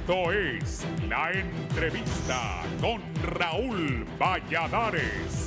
Esto es La Entrevista con Raúl Valladares.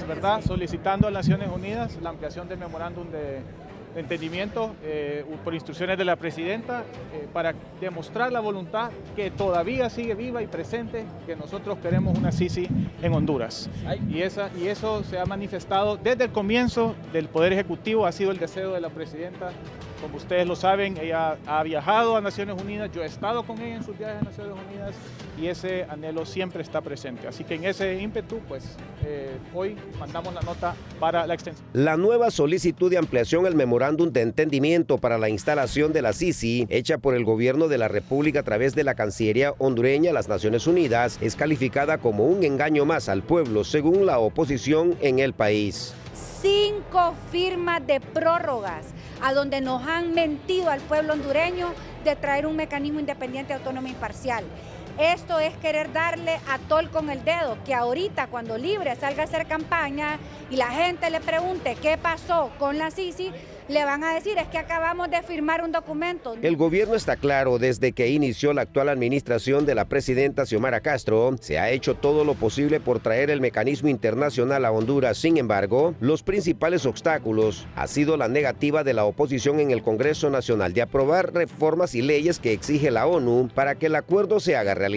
¿Verdad? Solicitando a Naciones Unidas la ampliación del memorándum de entendimiento por instrucciones de la presidenta para demostrar la voluntad que todavía sigue viva y presente, que nosotros queremos una Sisi en Honduras. Y eso se ha manifestado desde el comienzo del Poder Ejecutivo, ha sido el deseo de la presidenta. Como ustedes lo saben, ella ha viajado a Naciones Unidas, yo he estado con ella en sus viajes a Naciones Unidas y ese anhelo siempre está presente. Así que en ese ímpetu, pues hoy mandamos la nota para la extensión. La nueva solicitud de ampliación al memorándum de entendimiento para la instalación de la Sisi, hecha por el gobierno de la República a través de la Cancillería hondureña a las Naciones Unidas, es calificada como un engaño más al pueblo, según la oposición en el país. 5 firmas de prórrogas a donde nos han mentido al pueblo hondureño de traer un mecanismo independiente, autónomo e imparcial. Esto es querer darle a tol con el dedo, que ahorita cuando Libre salga a hacer campaña y la gente le pregunte qué pasó con la Sisi, le van a decir es que acabamos de firmar un documento. El gobierno está claro, desde que inició la actual administración de la presidenta Xiomara Castro, se ha hecho todo lo posible por traer el mecanismo internacional a Honduras. Sin embargo, los principales obstáculos ha sido la negativa de la oposición en el Congreso Nacional de aprobar reformas y leyes que exige la ONU para que el acuerdo se haga realidad.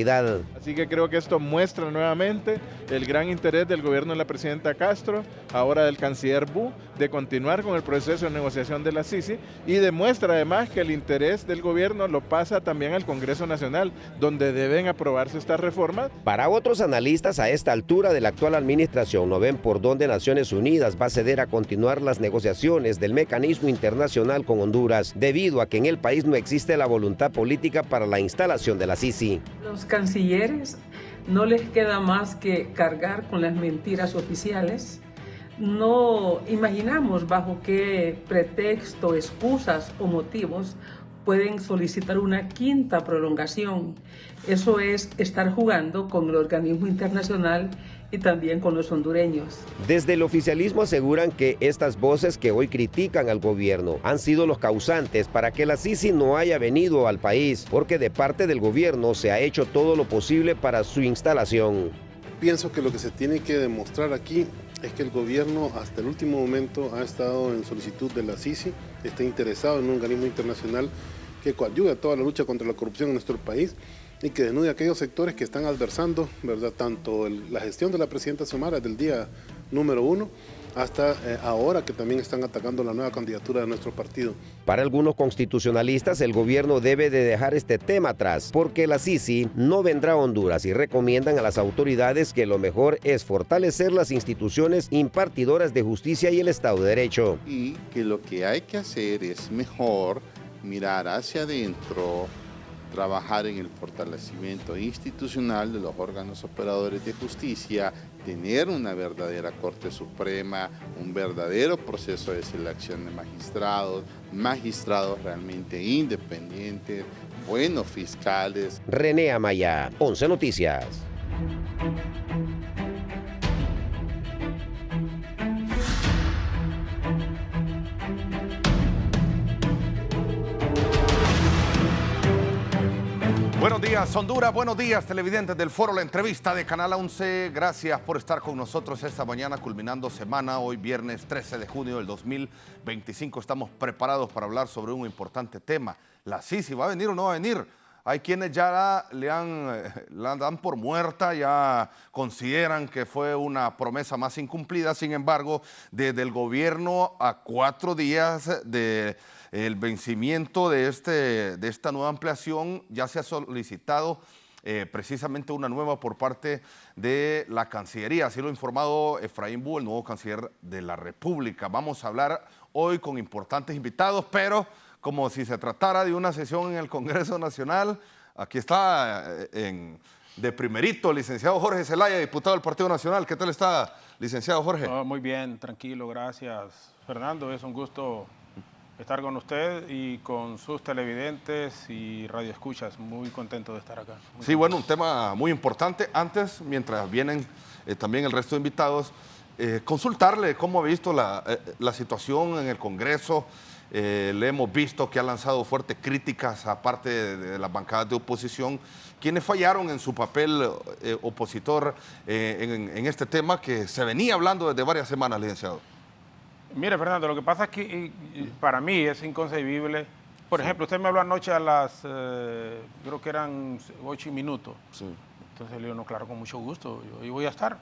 Así que creo que esto muestra nuevamente el gran interés del gobierno de la presidenta Castro, ahora del canciller Wu, de continuar con el proceso de negociación de la Sisi y demuestra además que el interés del gobierno lo pasa también al Congreso Nacional, donde deben aprobarse estas reformas. Para otros analistas, a esta altura de la actual administración no ven por dónde Naciones Unidas va a ceder a continuar las negociaciones del mecanismo internacional con Honduras, debido a que en el país no existe la voluntad política para la instalación de la Sisi. Los cancilleres no les queda más que cargar con las mentiras oficiales. No imaginamos bajo qué pretexto, excusas o motivos pueden solicitar una quinta prolongación. Eso es estar jugando con el organismo internacional y también con los hondureños. Desde el oficialismo aseguran que estas voces que hoy critican al gobierno han sido los causantes para que la Sisi no haya venido al país, porque de parte del gobierno se ha hecho todo lo posible para su instalación. Pienso que lo que se tiene que demostrar aquí es que el gobierno hasta el último momento ha estado en solicitud de la Sisi, está interesado en un organismo internacional que coadyuve a toda la lucha contra la corrupción en nuestro país y que denude a aquellos sectores que están adversando, ¿verdad?, tanto la gestión de la presidenta Xiomara del día número 1 hasta ahora que también están atacando la nueva candidatura de nuestro partido. Para algunos constitucionalistas, el gobierno debe de dejar este tema atrás, porque la Sisi no vendrá a Honduras y recomiendan a las autoridades que lo mejor es fortalecer las instituciones impartidoras de justicia y el Estado de Derecho. Y que lo que hay que hacer es mejor mirar hacia adentro, trabajar en el fortalecimiento institucional de los órganos operadores de justicia, tener una verdadera Corte Suprema, un verdadero proceso de selección de magistrados realmente independientes, buenos fiscales. René Amaya, 11 Noticias. Buenos días, Honduras. Buenos días, televidentes del Foro La Entrevista de Canal 11. Gracias por estar con nosotros esta mañana, culminando semana. Hoy, viernes 13 de junio del 2025. Estamos preparados para hablar sobre un importante tema. La Sisi, ¿va a venir o no va a venir? Hay quienes ya la dan por muerta, ya consideran que fue una promesa más incumplida. Sin embargo, desde el gobierno a 4 días de el vencimiento de esta nueva ampliación, ya se ha solicitado precisamente una nueva por parte de la Cancillería. Así lo ha informado Efraín Wu, el nuevo canciller de la República. Vamos a hablar hoy con importantes invitados, pero como si se tratara de una sesión en el Congreso Nacional. Aquí está de primerito, licenciado Jorge Zelaya, diputado del Partido Nacional. ¿Qué tal está, licenciado Jorge? Muy bien, tranquilo, gracias, Fernando. Es un gusto estar con usted y con sus televidentes y radioescuchas. Muy contento de estar acá. Sí, bueno, un tema muy importante. Antes, mientras vienen también el resto de invitados, consultarle cómo ha visto la situación en el Congreso. Le hemos visto que ha lanzado fuertes críticas aparte de las bancadas de oposición, quienes fallaron en su papel opositor en este tema que se venía hablando desde varias semanas, licenciado. Mire, Fernando, lo que pasa es que para mí es inconcebible. Por ejemplo, usted me habló anoche a las, creo que eran 8:00. Sí. Entonces le digo, no, claro, con mucho gusto, yo ahí voy a estar.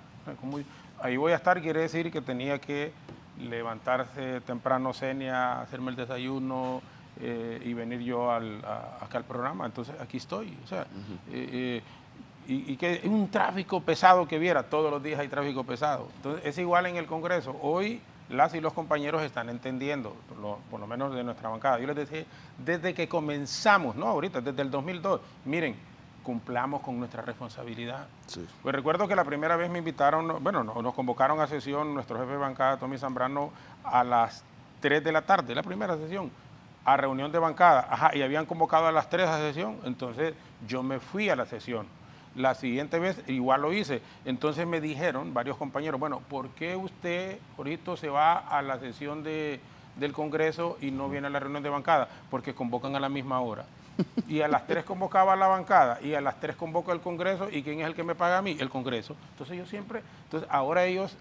Ahí voy a estar quiere decir que tenía que levantarse temprano, Senia, hacerme el desayuno y venir yo acá al programa. Entonces aquí estoy. O sea, y que un tráfico pesado que viera, todos los días hay tráfico pesado. Entonces es igual en el Congreso. Hoy las y los compañeros están entendiendo, por lo menos de nuestra bancada. Yo les decía, desde que comenzamos, no ahorita, desde el 2002, miren, cumplamos con nuestra responsabilidad. Sí. Pues recuerdo que la primera vez me invitaron, bueno, nos convocaron a sesión nuestro jefe de bancada, Tommy Zambrano, a las 3 de la tarde, la primera sesión, a reunión de bancada. Ajá, y habían convocado a las 3 a sesión, entonces yo me fui a la sesión. La siguiente vez igual lo hice. Entonces me dijeron varios compañeros, bueno, ¿por qué usted, Jorito, se va a la sesión del Congreso y no viene a la reunión de bancada? Porque convocan a la misma hora. Y a las 3 convocaba a la bancada y a las 3 convoca el Congreso. ¿Y quién es el que me paga a mí? El Congreso. Entonces yo siempre, ahora ellos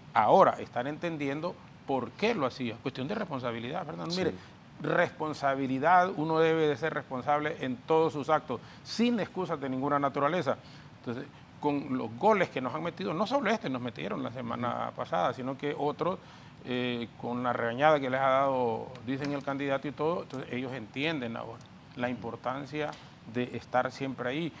están entendiendo por qué lo hacía. Cuestión de responsabilidad, Fernando. Sí. Mire, responsabilidad, uno debe de ser responsable en todos sus actos, sin excusas de ninguna naturaleza. Entonces, con los goles que nos han metido, no solo nos metieron la semana pasada, sino que otros, con la regañada que les ha dado, dicen el candidato y todo, entonces ellos entienden ahora la importancia de estar siempre ahí.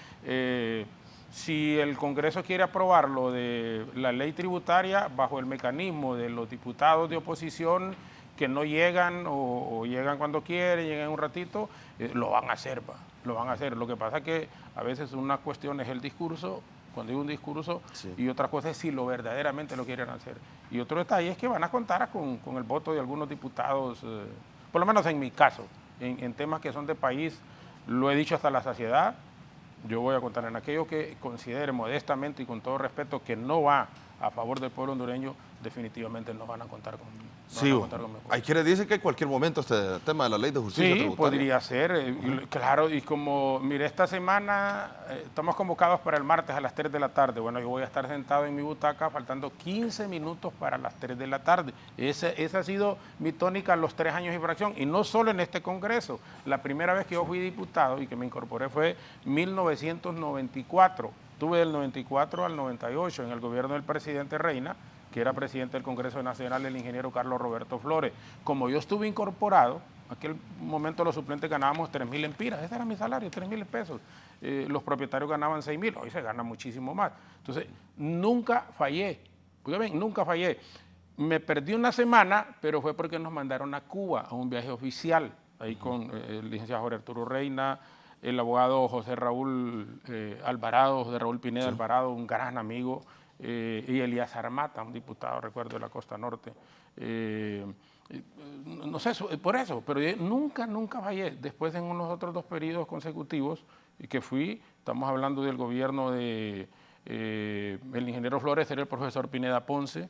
Si el Congreso quiere aprobar lo de la ley tributaria bajo el mecanismo de los diputados de oposición que no llegan o llegan cuando quieren, llegan un ratito, lo van a hacer, lo van a hacer. Lo que pasa es que a veces una cuestión es el discurso, cuando digo un discurso, sí, y otra cosa es si lo verdaderamente lo quieren hacer. Y otro detalle es que van a contar con el voto de algunos diputados, por lo menos en mi caso, en temas que son de país, lo he dicho hasta la saciedad. Yo voy a contar en aquello que considere modestamente y con todo respeto que no va a favor del pueblo hondureño, definitivamente no van a contar conmigo. Sí, hay quienes dicen que en cualquier momento este tema de la ley de justicia tributaria. Sí, podría ser, claro, y como, mire, esta semana estamos convocados para el martes a las 3 de la tarde. Bueno, yo voy a estar sentado en mi butaca faltando 15 minutos para las 3 de la tarde. Esa ha sido mi tónica los 3 años y fracción, y no solo en este Congreso. La primera vez que yo fui diputado y que me incorporé fue 1994. Tuve del 94 al 98 en el gobierno del presidente Reina, que era presidente del Congreso Nacional, el ingeniero Carlos Roberto Flores. Como yo estuve incorporado, en aquel momento los suplentes ganábamos 3.000 empiras, ese era mi salario, 3.000 pesos. Los propietarios ganaban 6.000, hoy se gana muchísimo más. Entonces, nunca fallé, nunca fallé. Me perdí una semana, pero fue porque nos mandaron a Cuba a un viaje oficial, ahí con el licenciado Jorge Arturo Reina, el abogado José Raúl Alvarado, José Raúl Pineda, sí, Alvarado, un gran amigo, y Elías Armata, un diputado, recuerdo, de la Costa Norte. No sé, por eso, pero yo nunca fallé. Después en unos otros 2 periodos consecutivos que fui, estamos hablando del gobierno de el ingeniero Flores, era el profesor Pineda Ponce,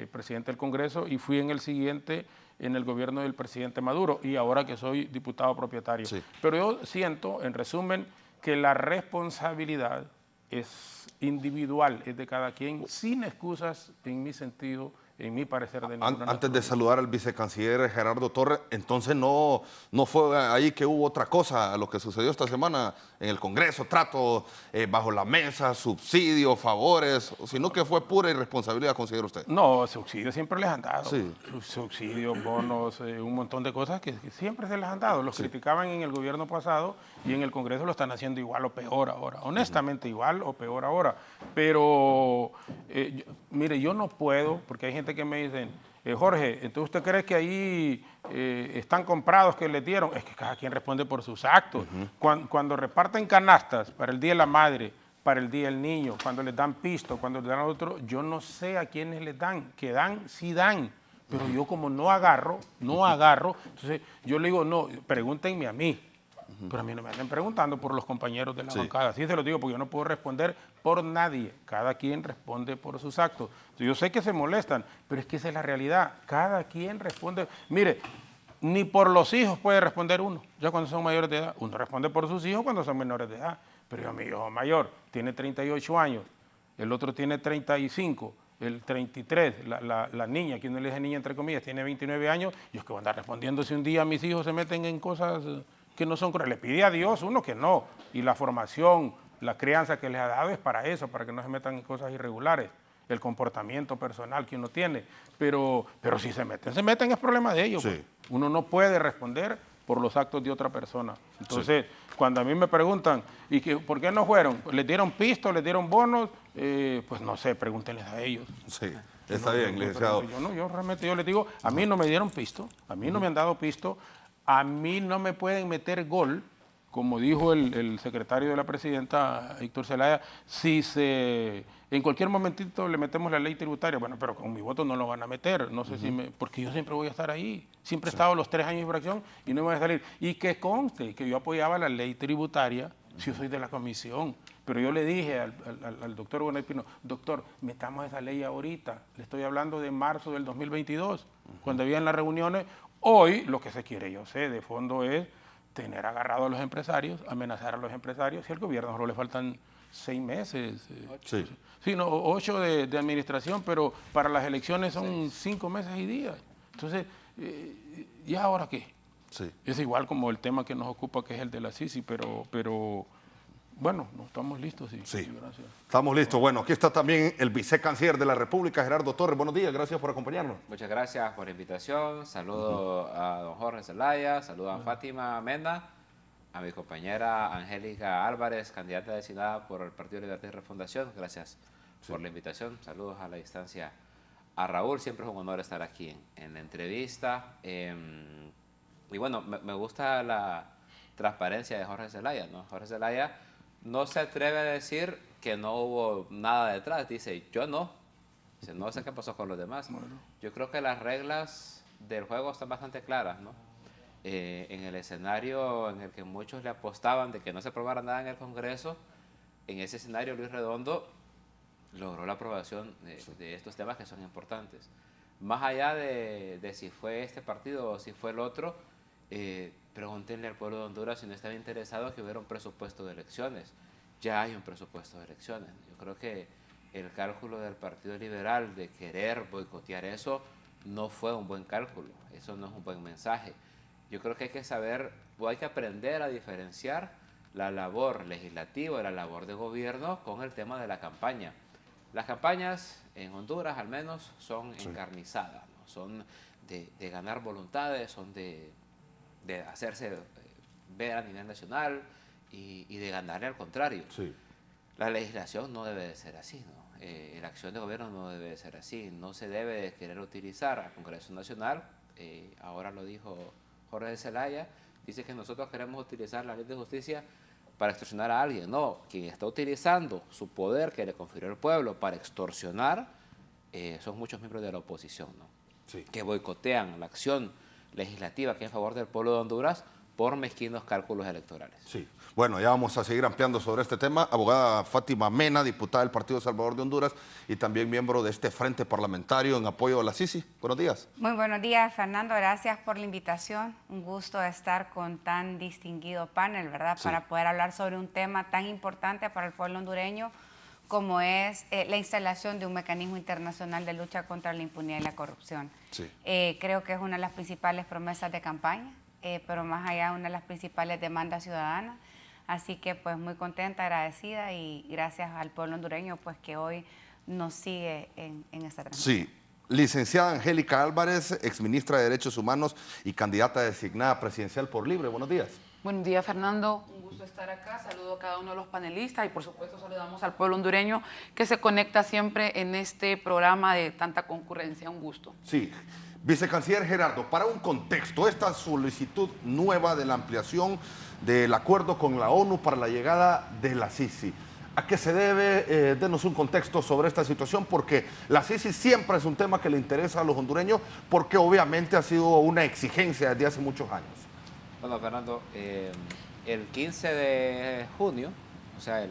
presidente del Congreso, y fui en el siguiente en el gobierno del presidente Maduro, y ahora que soy diputado propietario. Sí. Pero yo siento, en resumen, que la responsabilidad es individual, es de cada quien, sin excusas, en mi sentido, en mi parecer. Antes de saludar al vicecanciller Gerardo Torres, entonces no fue ahí que hubo otra cosa, lo que sucedió esta semana en el Congreso, trato bajo la mesa, subsidios, favores, sino que fue pura irresponsabilidad, considera usted. No, subsidios siempre les han dado, sí, subsidios, bonos, un montón de cosas que siempre se les han dado. Los criticaban en el gobierno pasado y en el Congreso lo están haciendo igual o peor ahora, honestamente igual o peor ahora. Pero, mire, yo no puedo, porque hay gente que me dicen, Jorge, entonces usted cree que ahí están comprados que les dieron, es que cada quien responde por sus actos. Cuando reparten canastas para el Día de la Madre, para el Día del Niño, cuando les dan pisto, cuando les dan otro, yo no sé a quiénes les dan, que dan, sí dan, pero yo como no agarro, entonces yo le digo, no, pregúntenme a mí. Pero a mí no me anden preguntando por los compañeros de la bancada. Así se lo digo porque yo no puedo responder por nadie. Cada quien responde por sus actos. Yo sé que se molestan, pero es que esa es la realidad. Cada quien responde. Mire, ni por los hijos puede responder uno, ya cuando son mayores de edad. Uno responde por sus hijos cuando son menores de edad. Pero yo, mi hijo mayor tiene 38 años, el otro tiene 35, el 33, la niña, que uno le dice niña entre comillas, tiene 29 años. Yo es que voy a andar respondiendo si un día mis hijos se meten en cosas que no son correctas. Le pide a Dios uno que no. Y la formación, la crianza que les ha dado es para eso, para que no se metan en cosas irregulares. El comportamiento personal que uno tiene. Pero si se meten es problema de ellos. Pues. Uno no puede responder por los actos de otra persona. Entonces, cuando a mí me preguntan, ¿y por qué no fueron? ¿Les dieron pisto, les dieron bonos? Pues no sé, pregúntenles a ellos. Sí, está bien, licenciado. Yo realmente les digo, a mí no me dieron pisto, a mí no me han dado pisto, a mí no me pueden meter gol, como dijo el secretario de la presidenta, Héctor Zelaya, en cualquier momentito le metemos la ley tributaria. Bueno, pero con mi voto no lo van a meter, no sé porque yo siempre voy a estar ahí. Siempre he estado los 3 años de infracción y no me voy a salir. Y que conste que yo apoyaba la ley tributaria, si yo soy de la comisión. Pero yo le dije al doctor Bonay Pino, doctor, metamos esa ley ahorita. Le estoy hablando de marzo del 2022, cuando había en las reuniones. Hoy lo que se quiere, yo sé, de fondo es tener agarrado a los empresarios, amenazar a los empresarios. Si al gobierno solo le faltan 6 meses. Sí, no, 8 de administración, pero para las elecciones son 5 meses y días. Entonces, ¿y ahora qué? Es igual como el tema que nos ocupa, que es el de la Sisi, pero bueno, no estamos listos. Sí, gracias. Estamos listos. Bueno, aquí está también el vicecanciller de la República, Gerardo Torres. Buenos días, gracias por acompañarnos. Muchas gracias por la invitación. Saludo a don Jorge Zelaya, saludo a Fátima Mena, a mi compañera Angélica Álvarez, candidata designada por el Partido Libertad y Refundación. Gracias por la invitación. Saludos a la distancia a Raúl. Siempre es un honor estar aquí en la entrevista. Y bueno, me gusta la transparencia de Jorge Zelaya, ¿no? Jorge Zelaya no se atreve a decir que no hubo nada detrás. Dice, yo no. Dice, no sé qué pasó con los demás. Yo creo que las reglas del juego están bastante claras, ¿no? En el escenario en el que muchos le apostaban de que no se aprobara nada en el Congreso, en ese escenario Luis Redondo logró la aprobación de estos temas que son importantes. Más allá de si fue este partido o si fue el otro, pregúntenle al pueblo de Honduras si no estaba interesado que hubiera un presupuesto de elecciones. Ya hay un presupuesto de elecciones. Yo creo que el cálculo del Partido Liberal de querer boicotear eso no fue un buen cálculo. Eso no es un buen mensaje. Yo creo que hay que saber, o hay que aprender a diferenciar la labor legislativa y la labor de gobierno con el tema de la campaña. Las campañas en Honduras al menos son encarnizadas, ¿no? Son de ganar voluntades, son de hacerse ver a nivel nacional y de ganarle al contrario. La legislación no debe de ser así, ¿no? La acción de gobierno no debe de ser así. No se debe de querer utilizar al Congreso Nacional. Ahora lo dijo Jorge Zelaya, dice que nosotros queremos utilizar la ley de justicia para extorsionar a alguien. No, quien está utilizando su poder que le confirió el pueblo para extorsionar son muchos miembros de la oposición, ¿no? Que boicotean la acción legislativa que es en favor del pueblo de Honduras por mezquinos cálculos electorales. Bueno, ya vamos a seguir ampliando sobre este tema. Abogada Fátima Mena, diputada del Partido Salvador de Honduras y también miembro de este frente parlamentario en apoyo a la Sisi. Buenos días. Muy buenos días, Fernando. Gracias por la invitación. Un gusto estar con tan distinguido panel, ¿verdad? Para poder hablar sobre un tema tan importante para el pueblo hondureño como es la instalación de un mecanismo internacional de lucha contra la impunidad y la corrupción. Creo que es una de las principales promesas de campaña, pero más allá una de las principales demandas ciudadanas. Así que pues muy contenta, agradecida y gracias al pueblo hondureño pues que hoy nos sigue en esta transmisión. Licenciada Angélica Álvarez, exministra de Derechos Humanos y candidata designada presidencial por Libre. Buenos días. Buenos días, Fernando. Un gusto estar acá. Saludo a cada uno de los panelistas y por supuesto saludamos al pueblo hondureño que se conecta siempre en este programa de tanta concurrencia. Un gusto. Sí. Vicecanciller Gerardo, para un contexto, esta solicitud nueva de la ampliación del acuerdo con la ONU para la llegada de la Sisi, ¿a qué se debe? Denos un contexto sobre esta situación, porque la Sisi siempre es un tema que le interesa a los hondureños, porque obviamente ha sido una exigencia desde hace muchos años. Bueno, Fernando, el 15 de junio, o sea, el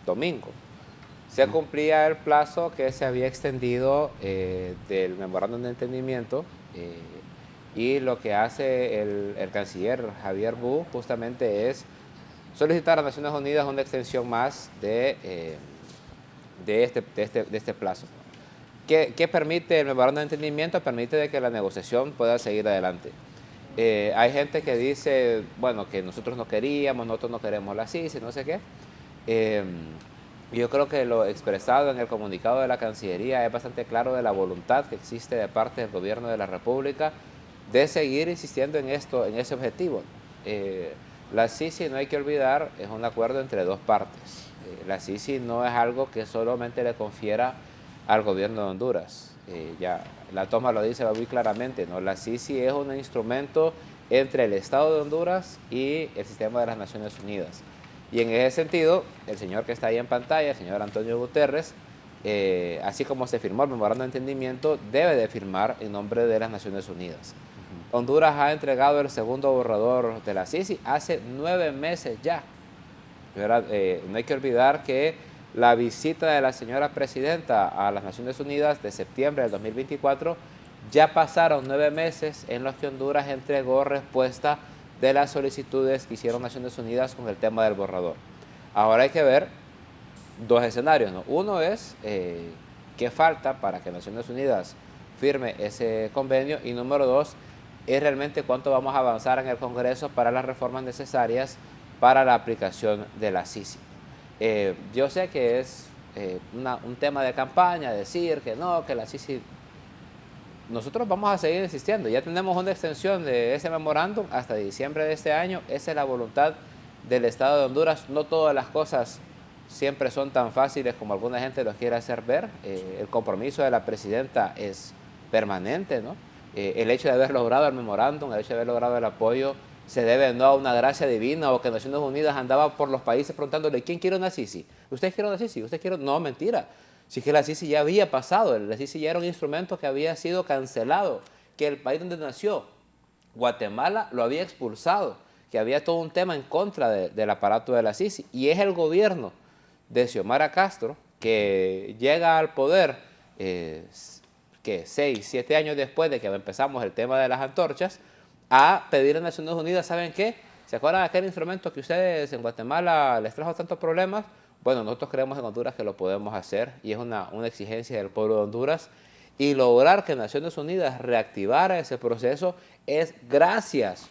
domingo, se cumplía el plazo que se había extendido del memorándum de entendimiento y lo que hace el canciller Javier Bú justamente es solicitar a Naciones Unidas una extensión más de este plazo. ¿Qué permite el memorándum de entendimiento? Permite de que la negociación pueda seguir adelante. Hay gente que dice, bueno, que nosotros no queríamos, nosotros no queremos la CICI, no sé qué. Yo creo que lo expresado en el comunicado de la Cancillería es bastante claro de la voluntad que existe de parte del Gobierno de la República de seguir insistiendo en esto, en ese objetivo. La CICI, no hay que olvidar, es un acuerdo entre dos partes. La CICI no es algo que solamente le confiera al Gobierno de Honduras. Ya la toma lo dice muy claramente, ¿no? La CICI es un instrumento entre el Estado de Honduras y el sistema de las Naciones Unidas. Y en ese sentido, el señor que está ahí en pantalla, el señor Antonio Guterres, así como se firmó el memorándum de entendimiento, debe de firmar en nombre de las Naciones Unidas. Honduras ha entregado el segundo borrador de la CICI hace 9 meses ya. No hay que olvidar que la visita de la señora presidenta a las Naciones Unidas de septiembre del 2024, ya pasaron 9 meses en los que Honduras entregó respuesta de las solicitudes que hicieron Naciones Unidas con el tema del borrador. Ahora hay que ver dos escenarios, ¿no? Uno es qué falta para que Naciones Unidas firme ese convenio, y número dos es realmente cuánto vamos a avanzar en el Congreso para las reformas necesarias para la aplicación de la CICI. Yo sé que es un tema de campaña, decir que no, que la CICI... Nosotros vamos a seguir insistiendo. Ya tenemos una extensión de ese memorándum hasta diciembre de este año. Esa es la voluntad del Estado de Honduras. No todas las cosas siempre son tan fáciles como alguna gente los quiere hacer ver. El compromiso de la presidenta es permanente, ¿no? El hecho de haber logrado el memorándum, el hecho de haber logrado el apoyo, se debe no a una gracia divina o que Naciones Unidas andaba por los países preguntándole ¿quién quiere una CICI? ¿Usted quiere una CICI? ¿Usted quiere? No, mentira. Si es que la CICI ya había pasado, la CICI ya era un instrumento que había sido cancelado, que el país donde nació, Guatemala, lo había expulsado, que había todo un tema en contra del aparato de la CICI. Y es el gobierno de Xiomara Castro que llega al poder 6, 7 años después de que empezamos el tema de las antorchas, a pedir a Naciones Unidas, ¿saben qué? ¿Se acuerdan de aquel instrumento que ustedes en Guatemala les trajo tantos problemas? Bueno, nosotros creemos en Honduras que lo podemos hacer y es una exigencia del pueblo de Honduras, y lograr que Naciones Unidas reactivara ese proceso es gracias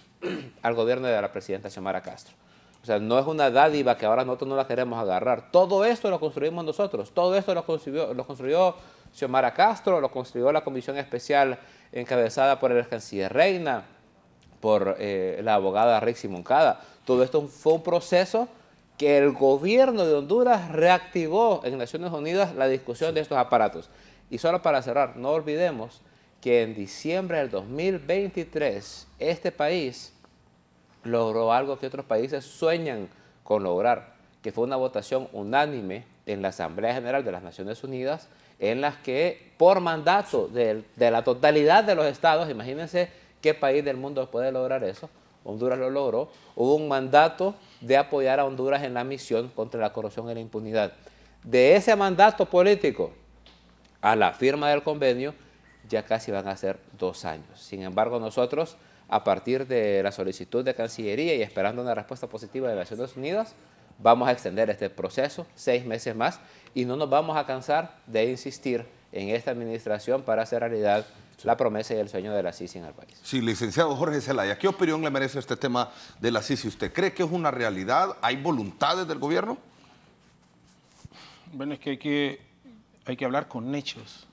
al gobierno de la presidenta Xiomara Castro. O sea, no es una dádiva que ahora nosotros no la queremos agarrar. Todo esto lo construimos nosotros, todo esto lo construyó Xiomara Castro, lo construyó la comisión especial encabezada por el canciller Reina, por la abogada Rixi Moncada. Todo esto fue un proceso que el gobierno de Honduras reactivó en Naciones Unidas la discusión de estos aparatos. Y solo para cerrar, no olvidemos que en diciembre del 2023 este país logró algo que otros países sueñan con lograr, que fue una votación unánime en la Asamblea General de las Naciones Unidas, en las que por mandato de la totalidad de los estados, imagínense qué país del mundo puede lograr eso, Honduras lo logró, hubo un mandato de apoyar a Honduras en la misión contra la corrupción y la impunidad. De ese mandato político a la firma del convenio ya casi van a ser 2 años. Sin embargo, nosotros, a partir de la solicitud de Cancillería y esperando una respuesta positiva de Naciones Unidas, vamos a extender este proceso 6 meses más y no nos vamos a cansar de insistir en esta administración para hacer realidad la promesa y el sueño de la CICI en el país. Sí, licenciado Jorge Zelaya, ¿qué opinión le merece este tema de la CICI? ¿Usted cree que es una realidad? ¿Hay voluntades del gobierno? Bueno, es que hay que hablar con hechos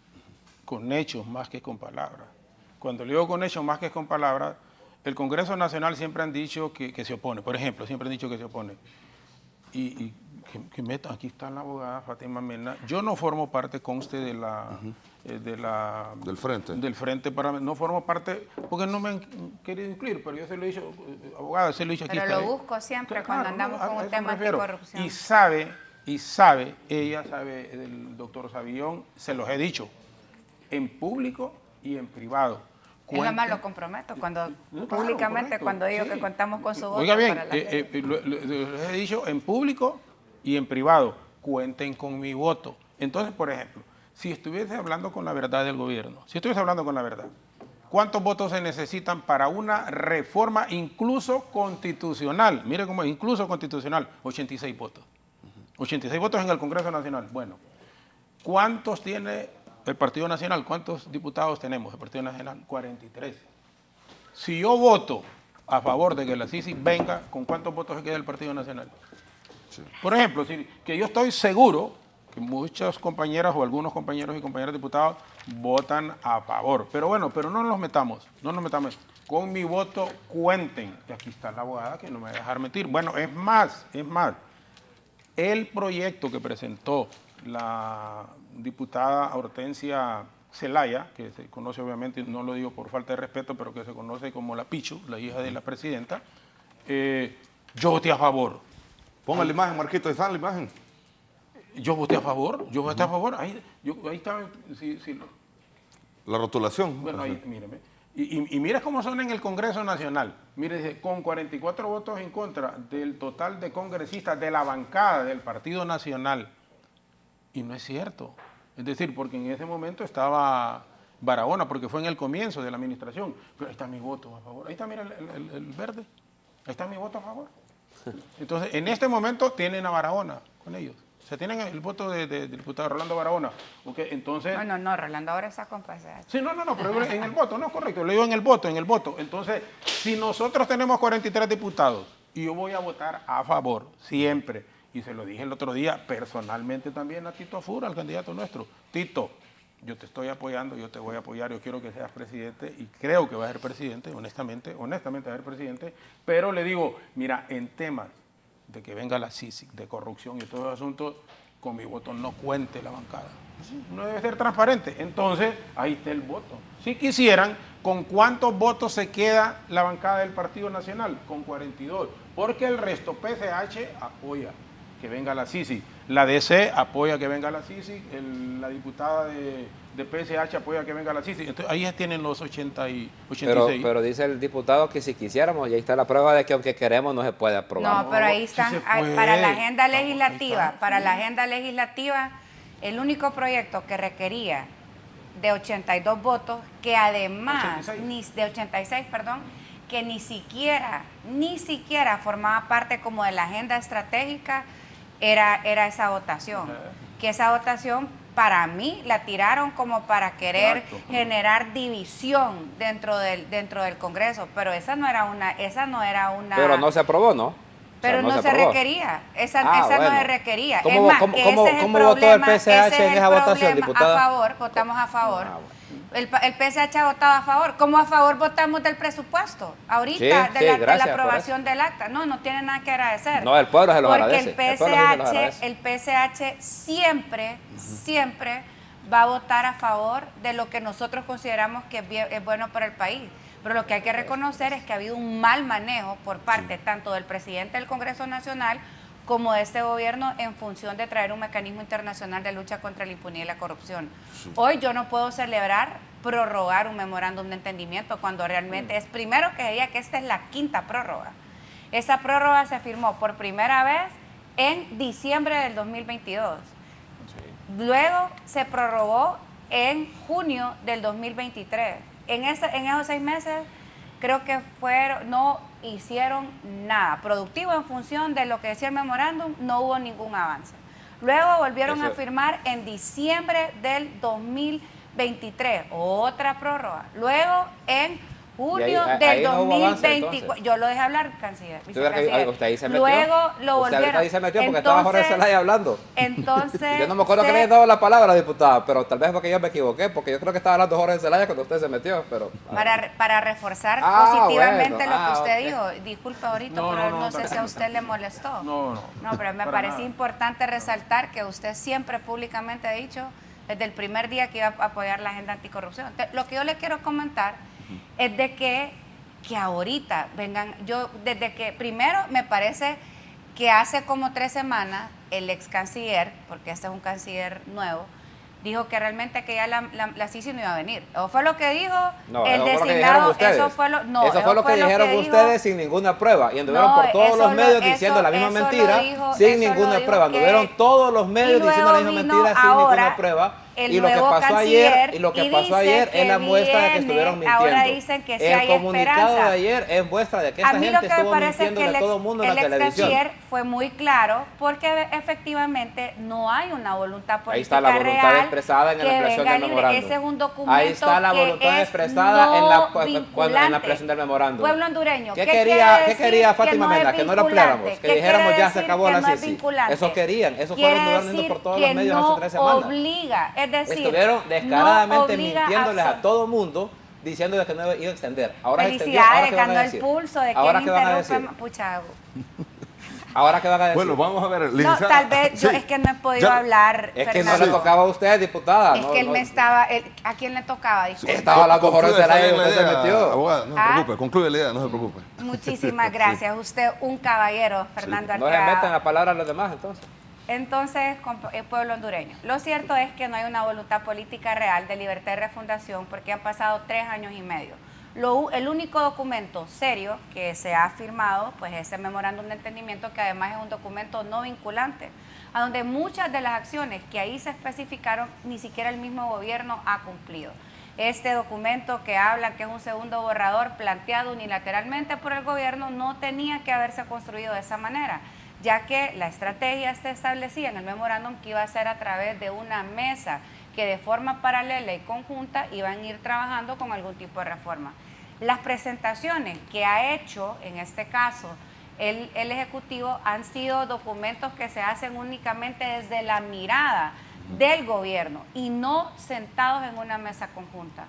más que con palabras. Cuando le digo con hechos más que con palabras, el Congreso Nacional siempre han dicho que se opone, por ejemplo, siempre han dicho que se opone. Y que metan, aquí está la abogada Fátima Mena. Yo no formo parte, conste, del frente no formo parte, porque no me han querido incluir, pero yo se lo he dicho, abogada, se lo he dicho aquí. Pero lo busco siempre cuando andamos con un tema anticorrupción. Y ella sabe, el doctor Savillón, se los he dicho, en público y en privado. Yo nada más lo comprometo públicamente, cuando digo que contamos con su voto. Oiga bien, les he dicho en público y en privado, cuenten con mi voto. Entonces, por ejemplo, si estuviese hablando con la verdad del gobierno, ¿cuántos votos se necesitan para una reforma incluso constitucional? Mire cómo es, incluso constitucional, 86 votos. 86 votos en el Congreso Nacional. Bueno, ¿cuántos tiene el Partido Nacional? ¿Cuántos diputados tenemos el Partido Nacional? 43. Si yo voto a favor de que la CICI venga, ¿con cuántos votos se queda el Partido Nacional? Sí. Por ejemplo, que yo estoy seguro que muchas compañeras o algunos compañeros y compañeras diputados votan a favor. Pero bueno, no nos metamos. Con mi voto cuenten. Y aquí está la abogada que no me va a dejar mentir. Bueno, es más. El proyecto que presentó la diputada Hortensia Zelaya, que se conoce obviamente, no lo digo por falta de respeto, pero que se conoce como la Pichu, la hija de la presidenta, yo voté a favor. Ponga la imagen, Marquito, ¿está la imagen? Yo voté a favor. Ahí está. La rotulación. Bueno, ahí, míreme. Y mira cómo son en el Congreso Nacional. Mire, dice, con 44 votos en contra del total de congresistas de la bancada del Partido Nacional. Y no es cierto. Es decir, porque en ese momento estaba Barahona, porque fue en el comienzo de la administración. Pero ahí está mi voto a favor. Ahí está, mira el verde. Ahí está mi voto a favor. Entonces, en este momento tienen a Barahona con ellos. O sea, tienen el voto del diputado Rolando Barahona. Okay, entonces... No, Rolando ahora está con PSH. Sí, no, pero en el voto, no, correcto. Lo digo en el voto. Entonces, si nosotros tenemos 43 diputados y yo voy a votar a favor, siempre, y se lo dije el otro día personalmente también a Tito Afura, al candidato nuestro. Tito, yo te estoy apoyando, yo te voy a apoyar, yo quiero que seas presidente y creo que va a ser presidente, honestamente va a ser presidente, pero le digo, mira, en temas de que venga la CICI, de corrupción y todos los asuntos, con mi voto no cuente la bancada. No debe ser transparente. Entonces, ahí está el voto. Si quisieran, ¿con cuántos votos se queda la bancada del Partido Nacional? Con 42. Porque el resto, PSH apoya que venga la CICI. La DC apoya que venga la CICI. La diputada de PSH apoya que venga la CICI. Entonces, ahí tienen los 80 y 86. Pero dice el diputado que si quisiéramos, y ahí está la prueba de que aunque queremos no se puede aprobar. No, pero ahí están, sí para la agenda legislativa, el único proyecto que requería de 82 votos, que además, 86, que ni siquiera formaba parte como de la agenda estratégica, era esa votación. Que esa votación, para mí, la tiraron como para querer generar división dentro del Congreso, pero esa no era una... Pero no se aprobó, ¿no? Pero no se requería, esa no se requería. ¿Cómo votó el PSH en esa votación, diputada? A favor, votamos a favor. El PSH ha votado a favor. ¿Cómo a favor votamos del presupuesto? Ahorita, de la aprobación del acta. No tiene nada que agradecer. No, el pueblo se lo agradece. Porque el PSH siempre va a votar a favor de lo que nosotros consideramos que es bueno para el país. Pero lo que hay que reconocer es que ha habido un mal manejo por parte tanto del presidente del Congreso Nacional como de este gobierno en función de traer un mecanismo internacional de lucha contra la impunidad y la corrupción. Hoy yo no puedo prorrogar un memorándum de entendimiento cuando realmente es primero que diría que esta es la quinta prórroga. Esa prórroga se firmó por primera vez en diciembre del 2022. Luego se prorrogó en junio del 2023. En esos 6 meses creo que no hicieron nada productivo en función de lo que decía el memorándum, no hubo ningún avance. Luego volvieron a firmar en diciembre del 2023, otra prórroga. Luego en Junio ahí del no hubo avance, 2024. Yo lo dejé hablar, canciller. Usted ahí se metió. Luego lo volvieron. Usted ahí se metió porque estaba Jorge Zelaya hablando. Entonces. Yo no me acuerdo que le haya dado la palabra, diputada, pero tal vez porque yo me equivoqué, porque yo creo que estaba hablando Jorge Zelaya cuando usted se metió. Pero, para reforzar positivamente bueno, lo que usted ok. dijo. Disculpe ahorita, pero no sé si a usted le molestó. No, pero me parece importante resaltar que usted siempre públicamente ha dicho desde el primer día que iba a apoyar la agenda anticorrupción. Entonces, lo que yo le quiero comentar es de que ahorita vengan, desde que primero me parece que hace como 3 semanas el ex canciller, porque este es un canciller nuevo, dijo que realmente que ya la Sisi no iba a venir. ¿O fue lo que dijo el designado? Eso fue lo que dijeron ustedes sin ninguna prueba. Y anduvieron por todos los medios diciendo la misma mentira sin ninguna prueba. Anduvieron todos los medios diciendo la misma mentira sin ninguna prueba. Y lo que pasó ayer, es la muestra de que estuvieron mintiendo. Ahora dicen que sí hay el comunicado esperanza. de ayer es muestra de que esa gente estuvo mintiendo a todo el mundo en la televisión. El ex canciller fue muy claro porque efectivamente no hay una voluntad política. Ahí está la voluntad real expresada en la expresión del memorándum. Ese es un documento ahí está la voluntad expresada en la expresión del memorándum. Pueblo hondureño. ¿Qué quería Fátima Mena? Que no lo pléramos, que dijéramos ya se acabó la Sisi. Eso querían, eso fueron dudando por todos los medios hace 3 semanas. Obliga, es decir, estuvieron descaradamente mintiéndoles a todo mundo, diciéndoles que no iba a extender. Ahora felicidades, dejando el pulso de ¿Ahora quien qué van a decir? Pucha. ¿Ahora qué van a decir? Bueno, vamos a ver. No, tal vez, yo es que no he podido hablar, Es que Fernando. no le tocaba a usted, diputada. Es que él me estaba, ¿a quién le tocaba? Estaba hablando Jorge Zelaya y usted se metió. Abogada, no se preocupe, concluye la idea, no se preocupe. Muchísimas gracias. Usted un caballero, Fernando No se Arteaga. metan la palabra a los demás, entonces. Entonces, el pueblo hondureño. Lo cierto es que no hay una voluntad política real de libertad y refundación porque han pasado 3 años y medio. El único documento serio que se ha firmado, pues ese memorándum de entendimiento, que además es un documento no vinculante, a donde muchas de las acciones que ahí se especificaron, ni siquiera el mismo gobierno ha cumplido. Este documento que habla que es un segundo borrador planteado unilateralmente por el gobierno no tenía que haberse construido de esa manera, ya que la estrategia se establecía en el memorándum que iba a ser a través de una mesa que de forma paralela y conjunta iban a ir trabajando con algún tipo de reforma. Las presentaciones que ha hecho, en este caso, el Ejecutivo han sido documentos que se hacen únicamente desde la mirada del gobierno y no sentados en una mesa conjunta.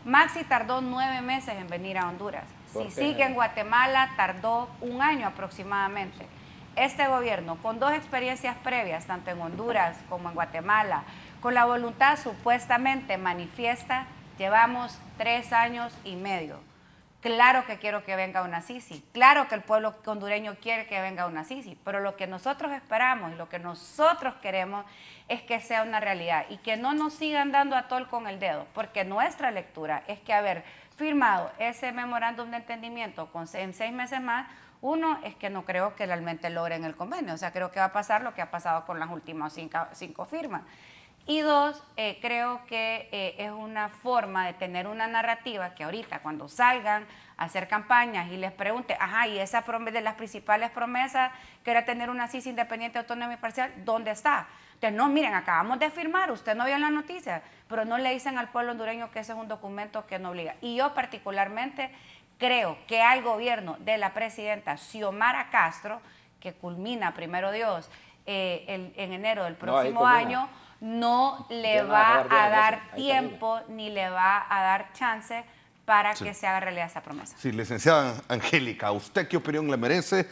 Maxi tardó 9 meses en venir a Honduras. Si sigue en Guatemala, tardó 1 año aproximadamente. Este gobierno, con 2 experiencias previas, tanto en Honduras como en Guatemala, con la voluntad supuestamente manifiesta, llevamos 3 años y medio. Claro que quiero que venga una Sisi, claro que el pueblo hondureño quiere que venga una Sisi, pero lo que nosotros esperamos y lo que nosotros queremos es que sea una realidad y que no nos sigan dando a tol con el dedo, porque nuestra lectura es que haber firmado ese memorándum de entendimiento en 6 meses más, uno es que no creo que realmente logren el convenio, o sea, creo que va a pasar lo que ha pasado con las últimas 5 firmas. Y 2, creo que es una forma de tener una narrativa que ahorita cuando salgan a hacer campañas y les pregunte, ajá, y esa de las principales promesas que era tener una Sisi independiente, autónoma y parcial, ¿dónde está? Entonces, no, miren, acabamos de firmar, usted no vio en la noticia, pero no le dicen al pueblo hondureño que ese es un documento que no obliga. Y yo particularmente creo que al gobierno de la presidenta Xiomara Castro, que culmina, primero Dios, en enero del próximo año, no le va a dar tiempo ni le va a dar chance para que se haga realidad esa promesa. Sí, licenciada Angélica, ¿usted qué opinión le merece?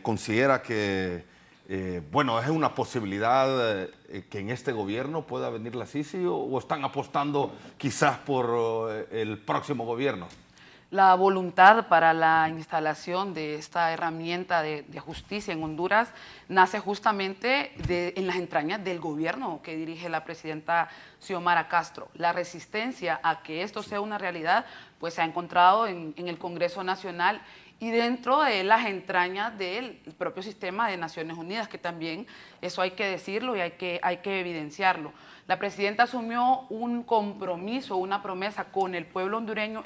¿Considera que, bueno, es una posibilidad que en este gobierno pueda venir la Sisi o están apostando quizás por el próximo gobierno? La voluntad para la instalación de esta herramienta de justicia en Honduras nace justamente en las entrañas del gobierno que dirige la presidenta Xiomara Castro. La resistencia a que esto sea una realidad pues se ha encontrado en el Congreso Nacional y dentro de las entrañas del propio sistema de Naciones Unidas, que también eso hay que decirlo y hay que evidenciarlo. La presidenta asumió un compromiso, una promesa con el pueblo hondureño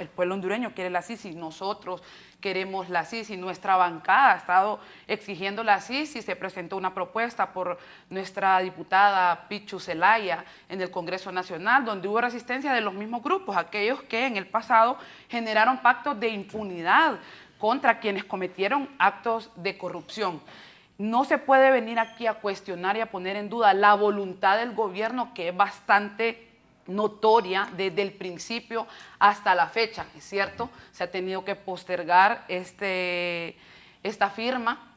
quiere la Sisi, nosotros queremos la Sisi, nuestra bancada ha estado exigiendo la Sisi, se presentó una propuesta por nuestra diputada Pichu Zelaya en el Congreso Nacional, donde hubo resistencia de los mismos grupos, aquellos que en el pasado generaron pactos de impunidad contra quienes cometieron actos de corrupción. No se puede venir aquí a cuestionar y a poner en duda la voluntad del gobierno, que es bastante notoria desde el principio hasta la fecha, es cierto, se ha tenido que postergar esta firma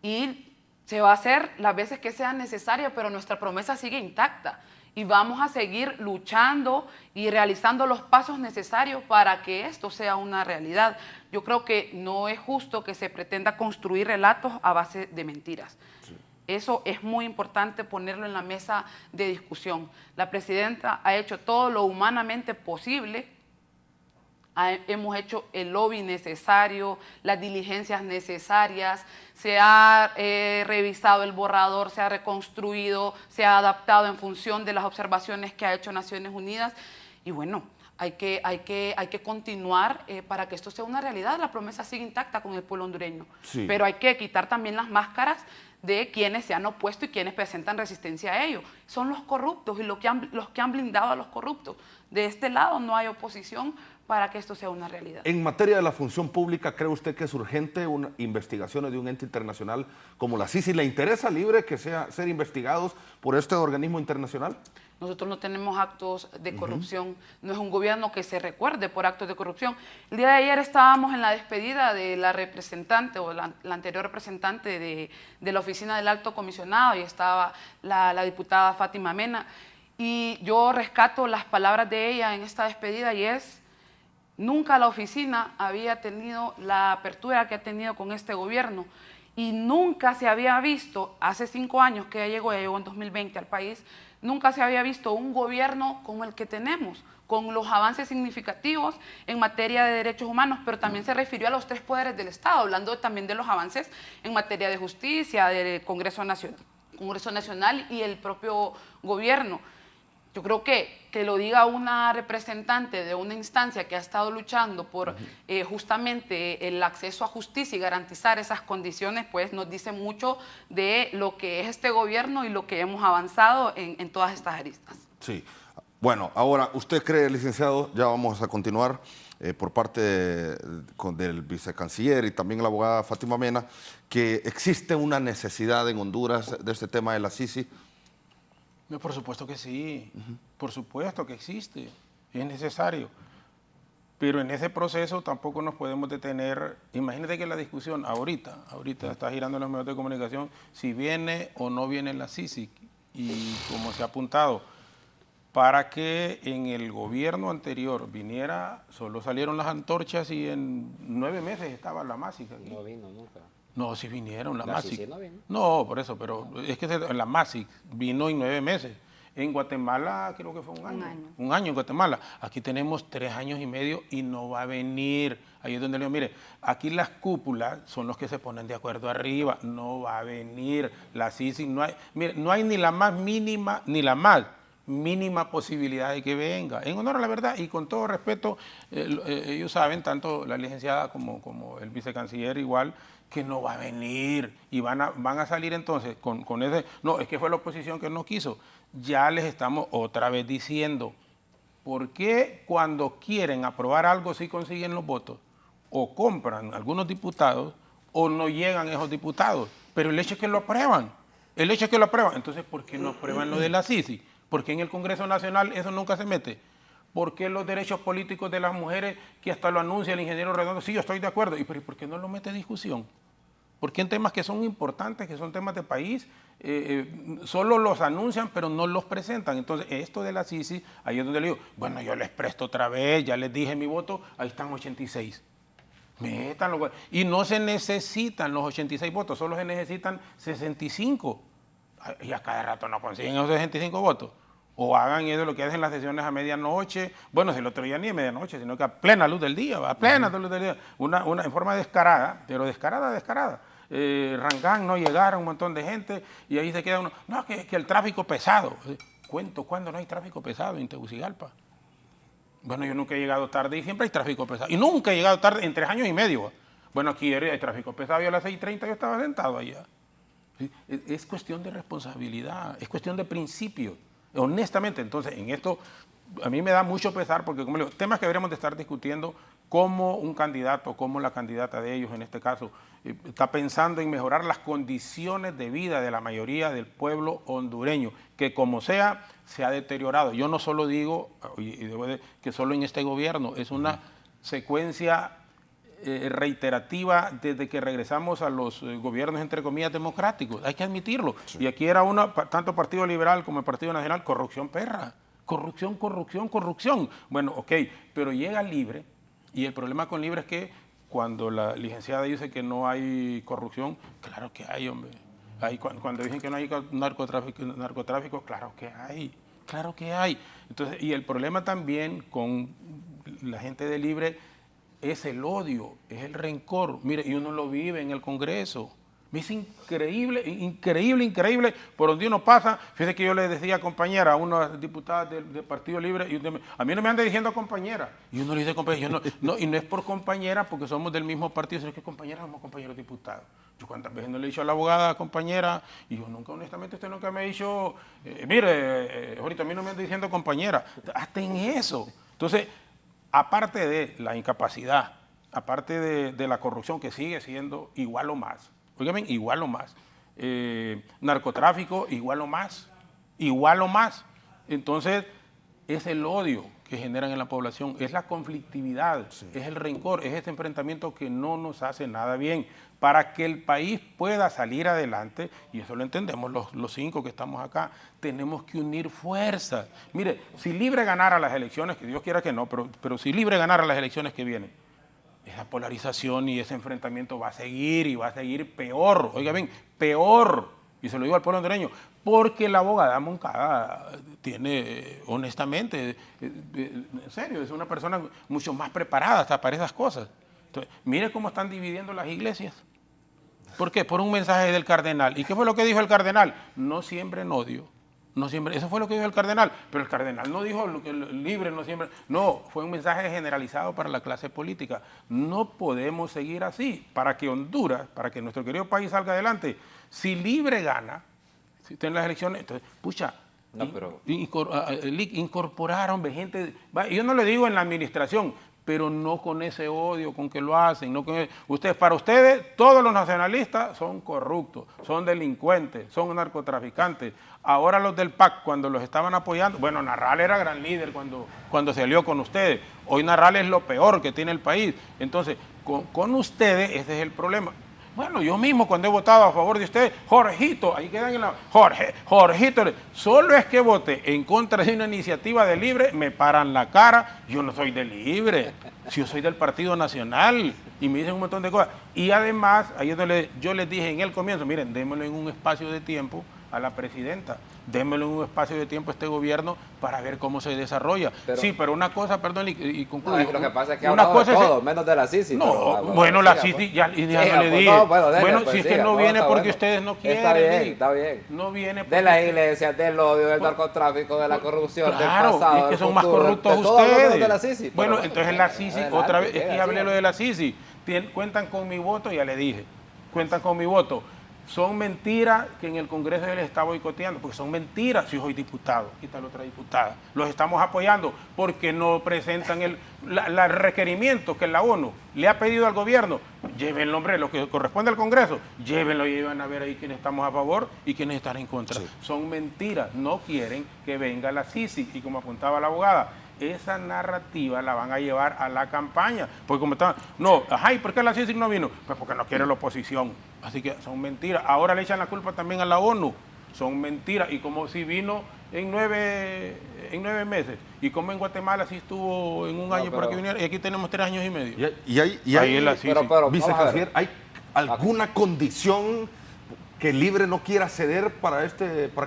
y se va a hacer las veces que sea necesario, pero nuestra promesa sigue intacta y vamos a seguir luchando y realizando los pasos necesarios para que esto sea una realidad. Yo creo que no es justo que se pretenda construir relatos a base de mentiras. Sí. Eso es muy importante ponerlo en la mesa de discusión. La presidenta ha hecho todo lo humanamente posible, hemos hecho el lobby necesario, las diligencias necesarias, se ha revisado el borrador, se ha reconstruido, se ha adaptado en función de las observaciones que ha hecho Naciones Unidas y bueno, hay que continuar para que esto sea una realidad. La promesa sigue intacta con el pueblo hondureño, sí, pero hay que quitar también las máscaras de quienes se han opuesto y quienes presentan resistencia a ello. Son los corruptos y los que han blindado a los corruptos. De este lado no hay oposición para que esto sea una realidad. En materia de la función pública, ¿cree usted que es urgente una investigación de un ente internacional como la Sisi? ¿Le interesa libre que ser investigados por este organismo internacional? Nosotros no tenemos actos de corrupción, no es un gobierno que se recuerde por actos de corrupción. El día de ayer estábamos en la despedida de la representante o la anterior representante de la oficina del Alto Comisionado y estaba la diputada Fátima Mena y yo rescato las palabras de ella en esta despedida y es: nunca la oficina había tenido la apertura que ha tenido con este gobierno y nunca se había visto, hace 5 años que ya llegó en 2020 al país, nunca se había visto un gobierno como el que tenemos, con los avances significativos en materia de derechos humanos, pero también se refirió a los 3 poderes del Estado, hablando también de los avances en materia de justicia, del Congreso Nacional y el propio gobierno. Yo creo que lo diga una representante de una instancia que ha estado luchando por justamente el acceso a justicia y garantizar esas condiciones, pues nos dice mucho de lo que es este gobierno y lo que hemos avanzado en todas estas aristas. Sí. Bueno, ahora, ¿usted cree, licenciado, ya vamos a continuar por parte del vicecanciller y también la abogada Fátima Mena, que existe una necesidad en Honduras de este tema de la Sisi? No, por supuesto que sí, por supuesto que existe, es necesario, pero en ese proceso tampoco nos podemos detener. Imagínate que la discusión ahorita está girando en los medios de comunicación si viene o no viene la Sisi, y como se ha apuntado, para que en el gobierno anterior viniera, solo salieron las antorchas y en 9 meses estaba la MASIC aquí. No vino nunca. No, sí vinieron, la MASIC. MASIC. No, por eso, pero es que la MASIC vino en 9 meses. En Guatemala creo que fue un año. Un año en Guatemala. Aquí tenemos 3 años y medio y no va a venir. Ahí es donde le digo, mire, aquí las cúpulas son los que se ponen de acuerdo arriba. No va a venir la Sisi. No hay ni la más mínima posibilidad de que venga. En honor a la verdad y con todo respeto, ellos saben, tanto la licenciada como el vicecanciller igual, que no va a venir y van a salir entonces con ese... No, es que fue la oposición que no quiso. Ya les estamos otra vez diciendo, ¿por qué cuando quieren aprobar algo sí consiguen los votos? O compran algunos diputados o no llegan esos diputados. Pero el hecho es que lo aprueban. Entonces, ¿por qué no aprueban lo de la Sisi? ¿Por qué en el Congreso Nacional eso nunca se mete? ¿Por qué los derechos políticos de las mujeres, que hasta lo anuncia el ingeniero Redondo? Sí, yo estoy de acuerdo. ¿Y por qué no lo mete en discusión? ¿Por qué en temas que son importantes, que son temas de país, solo los anuncian pero no los presentan? Entonces, esto de la Sisi, ahí es donde le digo, bueno, yo les presto otra vez, ya les dije mi voto, ahí están 86. Métanlo. Y no se necesitan los 86 votos, solo se necesitan 65. Y a cada rato no consiguen esos 65 votos. O hagan eso, lo que hacen las sesiones a medianoche. Bueno, si el otro día ni a medianoche, sino que a plena luz del día, a plena luz del día. En forma descarada, pero descarada. Rangán no llegara un montón de gente y ahí se queda uno. No, que el tráfico pesado. Cuento, ¿cuándo no hay tráfico pesado en Tegucigalpa? Bueno, yo nunca he llegado tarde y siempre hay tráfico pesado. Y nunca he llegado tarde en 3 años y medio. Bueno, aquí hay tráfico pesado y a las 6:30 yo estaba sentado allá. ¿Sí? Es cuestión de responsabilidad, es cuestión de principio. Honestamente, entonces, en esto a mí me da mucho pesar porque, como le digo, temas que deberíamos de estar discutiendo como un candidato, como la candidata de ellos en este caso, está pensando en mejorar las condiciones de vida de la mayoría del pueblo hondureño, que como sea, se ha deteriorado. Yo no solo digo, que solo en este gobierno, es una secuencia reiterativa desde que regresamos a los gobiernos, entre comillas, democráticos. Hay que admitirlo. Sí. Y aquí era tanto Partido Liberal como el Partido Nacional, corrupción perra. Corrupción. Bueno, ok, pero llega Libre, y el problema con Libre es que cuando la licenciada dice que no hay corrupción, claro que hay, hombre. Cuando dicen que no hay narcotráfico, claro que hay. Entonces, y el problema también con la gente de Libre es el odio, es el rencor. Mire, y uno lo vive en el Congreso. Es increíble por donde uno pasa. Fíjese que yo le decía compañera a una diputada del Partido Libre, y a mí no me anda diciendo compañera. Y uno le dice compañera, y no es por compañera porque somos del mismo partido, sino que compañera somos compañeros diputados. Yo cuántas veces no le he dicho a la abogada compañera, y yo nunca, honestamente, usted nunca me ha dicho, mire, ahorita a mí no me anda diciendo compañera. Hasta en eso. Entonces, aparte de la incapacidad, aparte de la corrupción que sigue siendo igual o más, oigan, igual o más, narcotráfico igual o más, entonces es el odio que generan en la población, es la conflictividad, sí, es el rencor, es este enfrentamiento que no nos hace nada bien. Para que el país pueda salir adelante, y eso lo entendemos los 5 que estamos acá, tenemos que unir fuerzas. Mire, si Libre ganara las elecciones, que Dios quiera que no, pero si Libre ganara las elecciones que vienen, esa polarización y ese enfrentamiento va a seguir y va a seguir peor, oiga bien, peor, y se lo digo al pueblo hondureño, porque la abogada Moncada tiene, honestamente, en serio, es una persona mucho más preparada hasta para esas cosas. Entonces, mire cómo están dividiendo las iglesias. ¿Por qué? Por un mensaje del cardenal. ¿Y qué fue lo que dijo el cardenal? No siembren odio. Eso fue lo que dijo el cardenal. Pero el cardenal no dijo lo que Libre no siembra. No, fue un mensaje generalizado para la clase política. No podemos seguir así. Para que Honduras, para que nuestro querido país salga adelante, si Libre gana, si está en las elecciones, entonces, pucha, incorporaron gente. Yo no le digo en la administración, pero no con ese odio con que lo hacen. Para ustedes, todos los nacionalistas son corruptos, son delincuentes, son narcotraficantes. Ahora los del PAC, cuando los estaban apoyando, bueno, Narral era gran líder cuando se alió con ustedes. Hoy Narral es lo peor que tiene el país. Entonces, con ustedes, ese es el problema. Bueno, yo mismo cuando he votado a favor de ustedes, Jorgito, ahí quedan en la... Jorgito, solo es que vote en contra de una iniciativa de Libre, me paran la cara, yo no soy de Libre, yo soy del Partido Nacional, y me dicen un montón de cosas. Y además, ahí es donde yo les dije en el comienzo, miren, démosle en un espacio de tiempo a la presidenta, démosle un espacio de tiempo a este gobierno para ver cómo se desarrolla. Pero una cosa, perdón, y concluyo. No, lo que pasa es que hablamos de todo, menos de la Sisi. No, bueno, la Sisi, ya le dije. Bueno, si es que no viene porque ustedes no quieren. Está bien. No viene porque... De la iglesia, del odio, del narcotráfico, de la corrupción, del pasado, es que son más corruptos ustedes. De la Sisi, bueno, entonces la Sisi, otra vez, es que hablé lo de la Sisi. Cuentan con mi voto, ya le dije. Cuentan con mi voto. Son mentiras que en el Congreso se les está boicoteando, porque son mentiras. Si yo soy diputado, quita la otra diputada. Los estamos apoyando porque no presentan los requerimientos que la ONU le ha pedido al gobierno. Llévenlo, hombre, lo que corresponde al Congreso, llévenlo y van a ver ahí quiénes estamos a favor y quiénes están en contra. Sí. Son mentiras, no quieren que venga la Sisi. Y como apuntaba la abogada, esa narrativa la van a llevar a la campaña. Porque como estaban, ¿y por qué la Sisi no vino? Pues porque no quiere la oposición. Así que son mentiras. Ahora le echan la culpa también a la ONU. Son mentiras. Y como si vino en 9 meses. Y como en Guatemala sí estuvo en un año para que viniera. Y aquí tenemos 3 años y medio. ¿Y hay, vicecanciller, hay alguna condición que Libre no quiera ceder para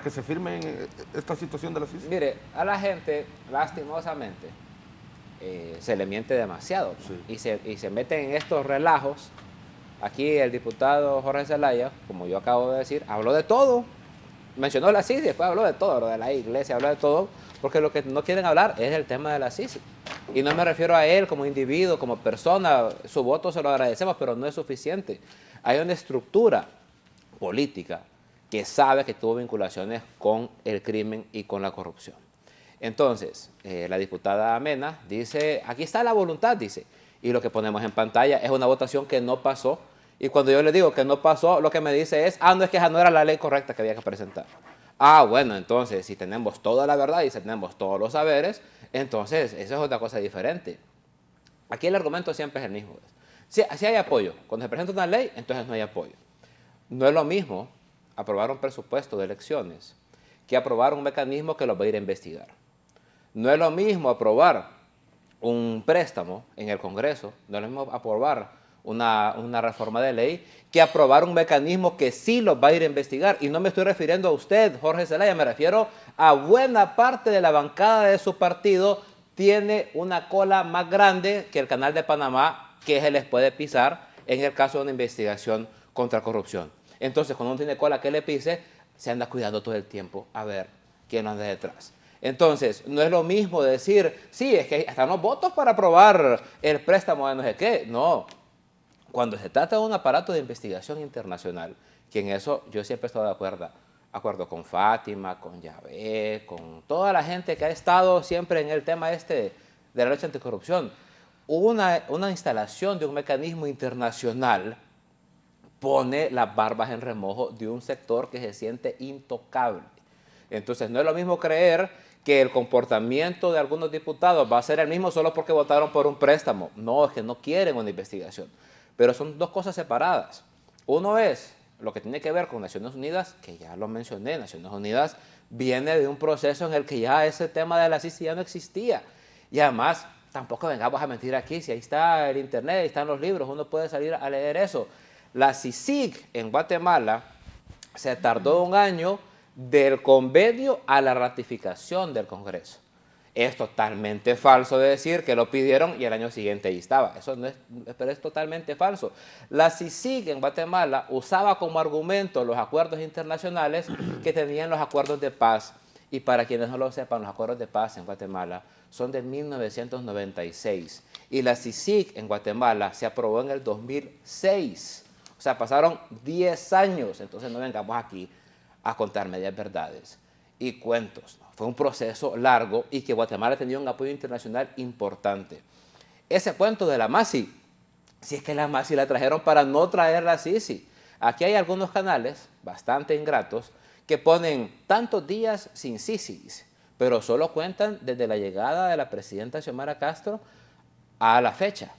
que se firme esta situación de la CICI? Mire, a la gente, lastimosamente, se le miente demasiado, y se meten en estos relajos. Aquí el diputado Jorge Zelaya, como yo acabo de decir, habló de todo. Mencionó la CICI, después habló de todo, lo de la iglesia, habló de todo, porque lo que no quieren hablar es el tema de la CICI. Y no me refiero a él como individuo, como persona, su voto se lo agradecemos, pero no es suficiente. Hay una estructura política que sabe que tuvo vinculaciones con el crimen y con la corrupción. Entonces, la diputada Mena dice, aquí está la voluntad, dice, y lo que ponemos en pantalla es una votación que no pasó. Y cuando yo le digo que no pasó, lo que me dice es, no es que esa no era la ley correcta que había que presentar. Bueno, entonces, si tenemos toda la verdad y si tenemos todos los saberes, entonces eso es otra cosa diferente. Aquí el argumento siempre es el mismo. Si hay apoyo, cuando se presenta una ley, entonces no hay apoyo. No es lo mismo aprobar un presupuesto de elecciones que aprobar un mecanismo que los va a ir a investigar. No es lo mismo aprobar un préstamo en el Congreso, no es lo mismo aprobar una reforma de ley que aprobar un mecanismo que sí los va a ir a investigar. Y no me estoy refiriendo a usted, Jorge Zelaya, me refiero a buena parte de la bancada de su partido. Tiene una cola más grande que el Canal de Panamá, que se les puede pisar en el caso de una investigación contra corrupción. Entonces, cuando uno tiene cola que le pise, se anda cuidando todo el tiempo a ver quién anda detrás. Entonces, no es lo mismo decir, sí, es que están los votos para aprobar el préstamo de no sé qué. No, cuando se trata de un aparato de investigación internacional, que en eso yo siempre he estado de acuerdo con Fátima, con Yahvé, con toda la gente que ha estado siempre en el tema de la lucha anticorrupción, hubo una instalación de un mecanismo internacional pone las barbas en remojo de un sector que se siente intocable. Entonces, no es lo mismo creer que el comportamiento de algunos diputados va a ser el mismo solo porque votaron por un préstamo. No, es que no quieren una investigación. Pero son dos cosas separadas. Uno es lo que tiene que ver con Naciones Unidas, que ya lo mencioné. Naciones Unidas viene de un proceso en el que ya ese tema de la CICI ya no existía. Y además, tampoco vengamos a mentir aquí. Si ahí está el internet, ahí están los libros, uno puede salir a leer eso. La CICIG en Guatemala se tardó 1 año del convenio a la ratificación del Congreso. Es totalmente falso decir que lo pidieron y el año siguiente ahí estaba. Eso no es, pero es totalmente falso. La CICIG en Guatemala usaba como argumento los acuerdos internacionales que tenían los acuerdos de paz. Y para quienes no lo sepan, los acuerdos de paz en Guatemala son de 1996. Y la CICIG en Guatemala se aprobó en el 2006. O sea, pasaron 10 años. Entonces no vengamos aquí a contar medias verdades y cuentos, ¿no? Fue un proceso largo y que Guatemala tenía un apoyo internacional importante. Ese cuento de la MACI, si es que la MACI la trajeron para no traer la CICI. Aquí hay algunos canales bastante ingratos que ponen tantos días sin CICI, pero solo cuentan desde la llegada de la presidenta Xiomara Castro a la fecha.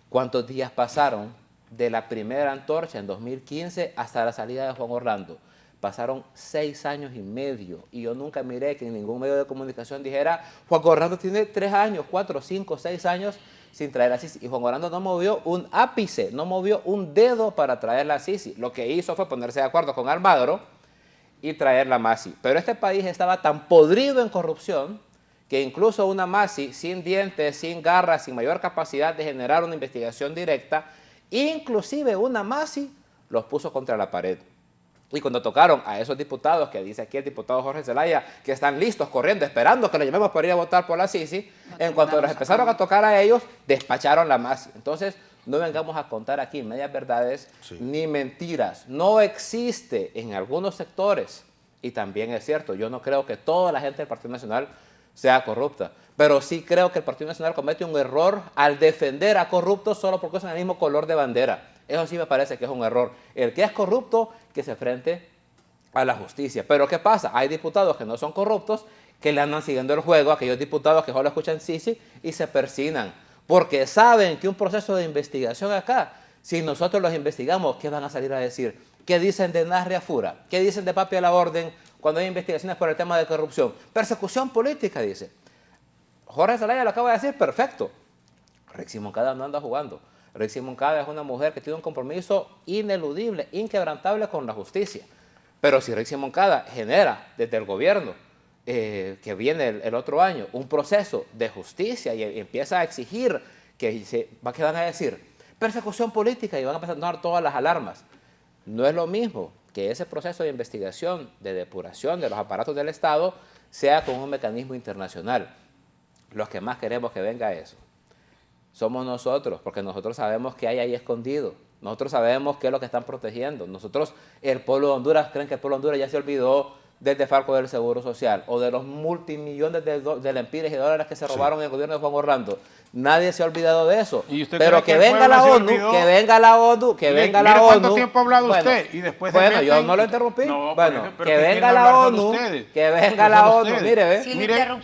¿Cuántos días pasaron de la primera antorcha en 2015 hasta la salida de Juan Orlando? Pasaron 6 años y medio y yo nunca miré que en ningún medio de comunicación dijera Juan Orlando tiene 3 años, 4, 5, 6 años sin traer la CICI. Y Juan Orlando no movió un ápice, no movió un dedo para traer la CICI. Lo que hizo fue ponerse de acuerdo con Almagro y traer la MACI. Pero este país estaba tan podrido en corrupción que incluso una MACI sin dientes, sin garras, sin mayor capacidad de generar una investigación directa, inclusive una MACI los puso contra la pared. Y cuando tocaron a esos diputados, que dice aquí el diputado Jorge Zelaya, que están listos, corriendo, esperando que le llamemos para ir a votar por la CICI, en cuanto los empezaron a tocar a ellos, despacharon la MACI. Entonces, no vengamos a contar aquí medias verdades ni mentiras. No existe en algunos sectores, y también es cierto, yo no creo que toda la gente del Partido Nacional sea corrupta, pero sí creo que el Partido Nacional comete un error al defender a corruptos solo porque usan el mismo color de bandera. Eso sí me parece que es un error. El que es corrupto, que se enfrente a la justicia. Pero ¿qué pasa? Hay diputados que no son corruptos, que le andan siguiendo el juego a aquellos diputados que solo escuchan CICI y se persignan. Porque saben que un proceso de investigación acá, si nosotros los investigamos, ¿qué van a salir a decir? ¿Qué dicen de Nasria Fura? ¿Qué dicen de Papi a la Orden cuando hay investigaciones por el tema de corrupción? Persecución política, dice. Jorge Zelaya lo acaba de decir, perfecto. Rexy Moncada no anda jugando. Rexy Moncada es una mujer que tiene un compromiso ineludible, inquebrantable con la justicia. Pero si Rixi Moncada genera desde el gobierno que viene el otro año un proceso de justicia y empieza a exigir que van a decir persecución política y van a empezar a sonar todas las alarmas. No es lo mismo que ese proceso de investigación, de depuración de los aparatos del Estado sea con un mecanismo internacional. Los que más queremos que venga eso somos nosotros, porque nosotros sabemos qué hay ahí escondido. Nosotros sabemos qué es lo que están protegiendo. Nosotros, el pueblo de Honduras, creen que el pueblo de Honduras ya se olvidó del desfalco del Seguro Social o de los multimillones de lempiras y dólares que se robaron en el gobierno de Juan Orlando. Nadie se ha olvidado de eso. Pero que venga la ONU, que venga la ONU, que venga la ONU. ¿Cuánto tiempo ha hablado usted? Y después bueno, yo no lo interrumpí. No, bueno, que venga la ONU, que venga la ONU. Mire, ve.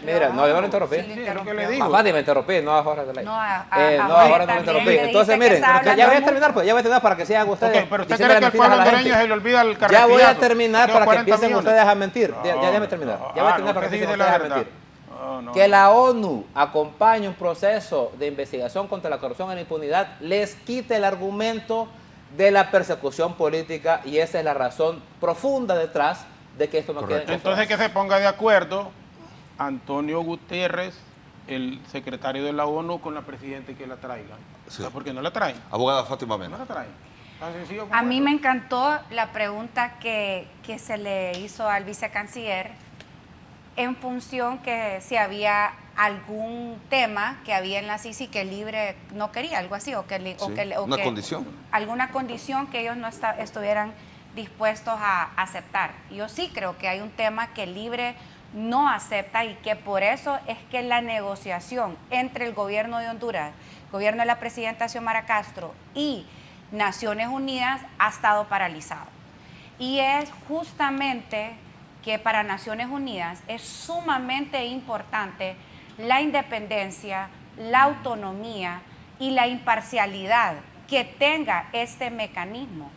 Mire, no, yo no lo interrumpí. A Fanny me interrumpí, no a Jorge de la No, a Jorge no me interrumpí. Entonces, miren, ya voy a terminar, pues, ya voy a terminar para que sigan ustedes. Pero usted cree que al pueblo hondureño se le olvida el carreteado. Ya voy a terminar para que empiecen ustedes a mentir. Ya voy a terminar. Ya voy a terminar para que empiecen ustedes a mentir. Que la ONU acompañe un proceso de investigación contra la corrupción y la impunidad les quite el argumento de la persecución política y esa es la razón profunda detrás de que esto no quede en control. Entonces que se ponga de acuerdo Antonio Guterres, el secretario de la ONU, con la presidenta y que la traigan. Sí. ¿Por qué no la traen? Abogada Fátima Mena. No la traen. Tan sencillo como a mí me encantó la pregunta que se le hizo al vicecanciller en función que si había algún tema que había en la CICI que Libre no quería, algo así, condición. Alguna condición que ellos no estuvieran dispuestos a aceptar. Yo sí creo que hay un tema que Libre no acepta y que por eso es que la negociación entre el gobierno de Honduras, el gobierno de la presidenta Xiomara Castro y Naciones Unidas ha estado paralizado. Y es justamente que para Naciones Unidas es sumamente importante la independencia, la autonomía y la imparcialidad que tenga este mecanismo.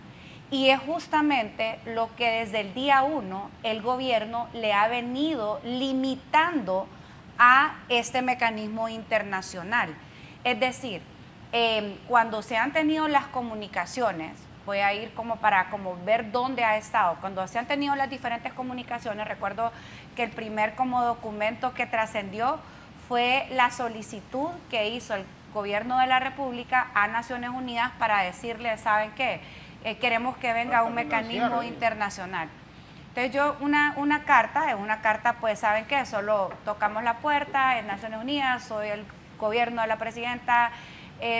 Y es justamente lo que desde el día 1 el gobierno le ha venido limitando a este mecanismo internacional. Es decir, cuando se han tenido las comunicaciones, voy a ir para ver dónde ha estado. Cuando se han tenido las diferentes comunicaciones, recuerdo que el primer documento que trascendió fue la solicitud que hizo el gobierno de la República a Naciones Unidas para decirle, ¿saben qué? Queremos que venga un mecanismo internacional. Entonces yo, una carta, pues, ¿saben qué? Solo tocamos la puerta en Naciones Unidas, soy el gobierno de la presidenta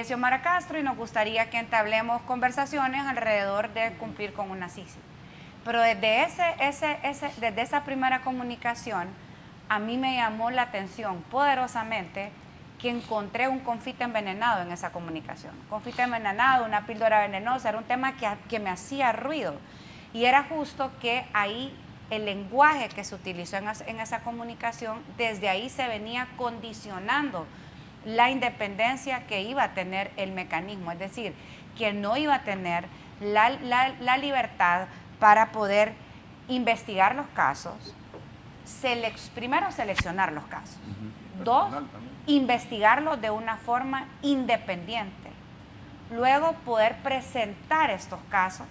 Xiomara Castro y nos gustaría que entablemos conversaciones alrededor de cumplir con una CICI. Pero desde esa primera comunicación, a mí me llamó la atención poderosamente que encontré un confite envenenado en esa comunicación. Confite envenenado, una píldora venenosa, era un tema que me hacía ruido. Y era justo que ahí el lenguaje que se utilizó en esa comunicación, desde ahí se venía condicionando la independencia que iba a tener el mecanismo, es decir, que no iba a tener la libertad para poder investigar los casos, primero seleccionar los casos, dos, investigarlos de una forma independiente, luego poder presentar estos casos,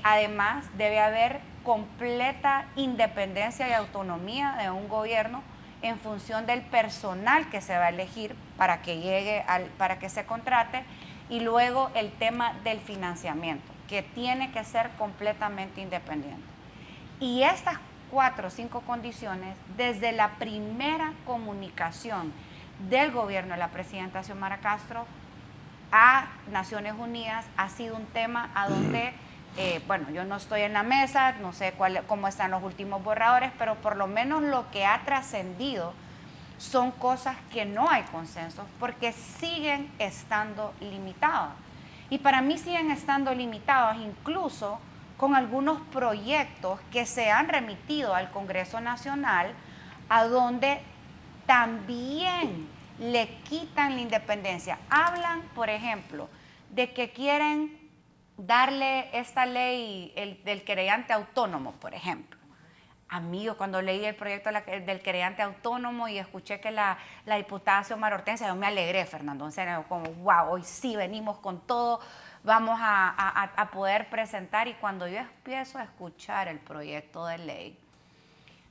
además debe haber completa independencia y autonomía de un gobierno en función del personal que se va a elegir para que para que se contrate, y luego el tema del financiamiento, que tiene que ser completamente independiente. Y estas 4 o 5 condiciones, desde la primera comunicación del gobierno de la presidenta Xiomara Castro a Naciones Unidas, ha sido un tema a donde bueno, yo no estoy en la mesa, no sé cómo están los últimos borradores, pero por lo menos lo que ha trascendido son cosas que no hay consenso, porque siguen estando limitadas. Y para mí siguen estando limitadas incluso con algunos proyectos que se han remitido al Congreso Nacional, a donde también le quitan la independencia. Hablan, por ejemplo, de que quieren darle esta ley del querellante autónomo, por ejemplo. Amigo, cuando leí el proyecto del querellante autónomo y escuché que la diputada Xiomara Hortensia, yo me alegré, Fernando, en serio, como wow, hoy sí venimos con todo vamos a poder presentar. Y cuando yo empiezo a escuchar el proyecto de ley,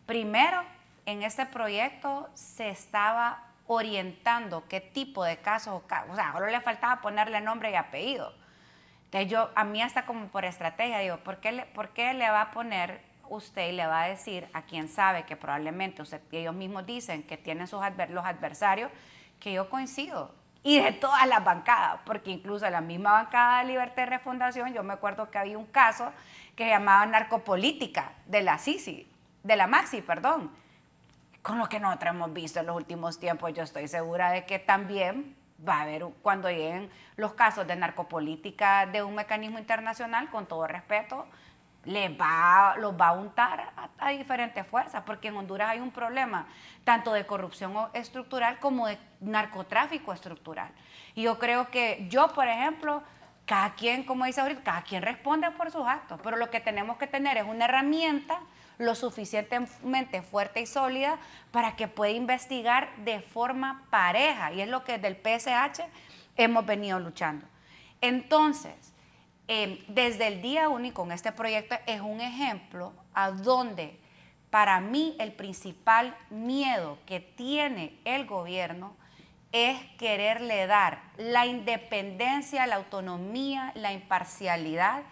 primero, en este proyecto se estaba orientando qué tipo de casos, o sea, solo le faltaba ponerle nombre y apellido. Entonces a mí hasta como por estrategia digo, ¿por qué le va a poner usted y le va a decir a quien sabe que probablemente ellos mismos dicen que tienen los adversarios, que yo coincido? Y de todas las bancadas, porque incluso la misma bancada de Libertad y Refundación, yo me acuerdo que había un caso que se llamaba narcopolítica de la Sisi, de la Maxi, perdón. Con lo que nosotros hemos visto en los últimos tiempos, yo estoy segura de que también va a haber, cuando lleguen los casos de narcopolítica de un mecanismo internacional, con todo respeto, los va a untar a diferentes fuerzas, porque en Honduras hay un problema tanto de corrupción estructural como de narcotráfico estructural. Y yo creo que por ejemplo, cada quien, como dice ahorita, cada quien responde por sus actos, pero lo que tenemos que tener es una herramienta lo suficientemente fuerte y sólida para que pueda investigar de forma pareja, y es lo que desde el PSH hemos venido luchando. Entonces, desde el día 1 y con este proyecto es un ejemplo a donde para mí el principal miedo que tiene el gobierno es quererle dar la independencia, la autonomía, la imparcialidad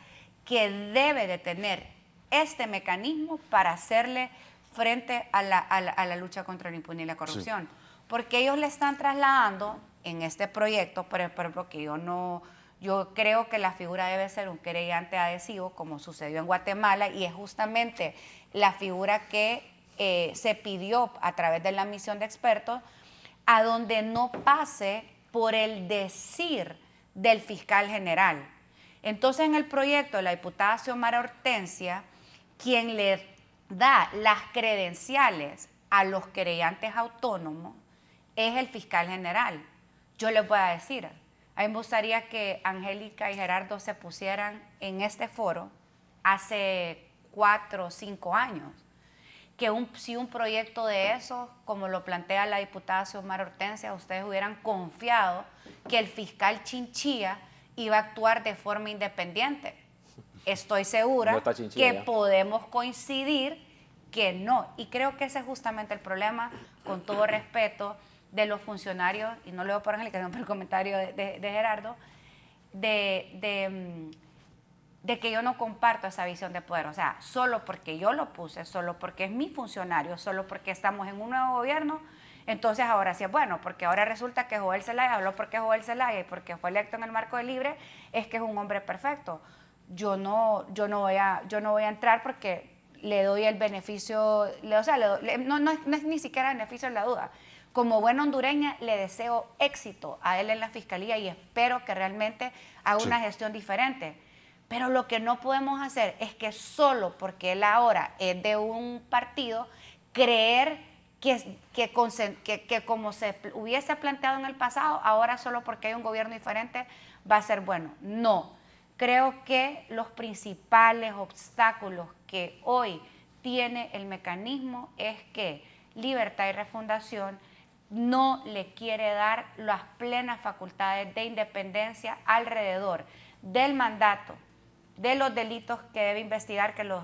que debe de tener este mecanismo para hacerle frente a la lucha contra la impunidad y la corrupción. Sí. Porque ellos le están trasladando en este proyecto, por ejemplo, que yo creo que la figura debe ser un querellante adhesivo, como sucedió en Guatemala, y es justamente la figura que se pidió a través de la misión de expertos, a donde no pase por el decir del fiscal general. Entonces, en el proyecto, la diputada Xiomara Hortensia, quien le da las credenciales a los querellantes autónomos es el fiscal general. Yo les voy a decir, a mí me gustaría que Angélica y Gerardo se pusieran en este foro hace 4 o 5 años, que si un proyecto de eso, como lo plantea la diputada Xiomara Hortensia, ustedes hubieran confiado que el fiscal Chinchilla iba a actuar de forma independiente. Estoy segura que podemos coincidir que no. Y creo que ese es justamente el problema, con todo respeto, de los funcionarios, y no le voy por Angélica, sino por el comentario de Gerardo, de que yo no comparto esa visión de poder. O sea, solo porque yo lo puse, solo porque es mi funcionario, solo porque estamos en un nuevo gobierno, entonces ahora sí es bueno, porque ahora resulta que Joel Zelaya, habló porque Joel Zelaya y porque fue electo en el marco de Libre, es que es un hombre perfecto. Yo no voy a entrar porque le doy el beneficio, o sea, no es ni siquiera beneficio de la duda. Como buena hondureña le deseo éxito a él en la fiscalía y espero que realmente haga una gestión diferente. Pero lo que no podemos hacer es que solo porque él ahora es de un partido, creer que como se hubiese planteado en el pasado, ahora solo porque hay un gobierno diferente va a ser bueno. No. Creo que los principales obstáculos que hoy tiene el mecanismo es que Libertad y Refundación no le quiere dar las plenas facultades de independencia alrededor del mandato, de los delitos que debe investigar, que lo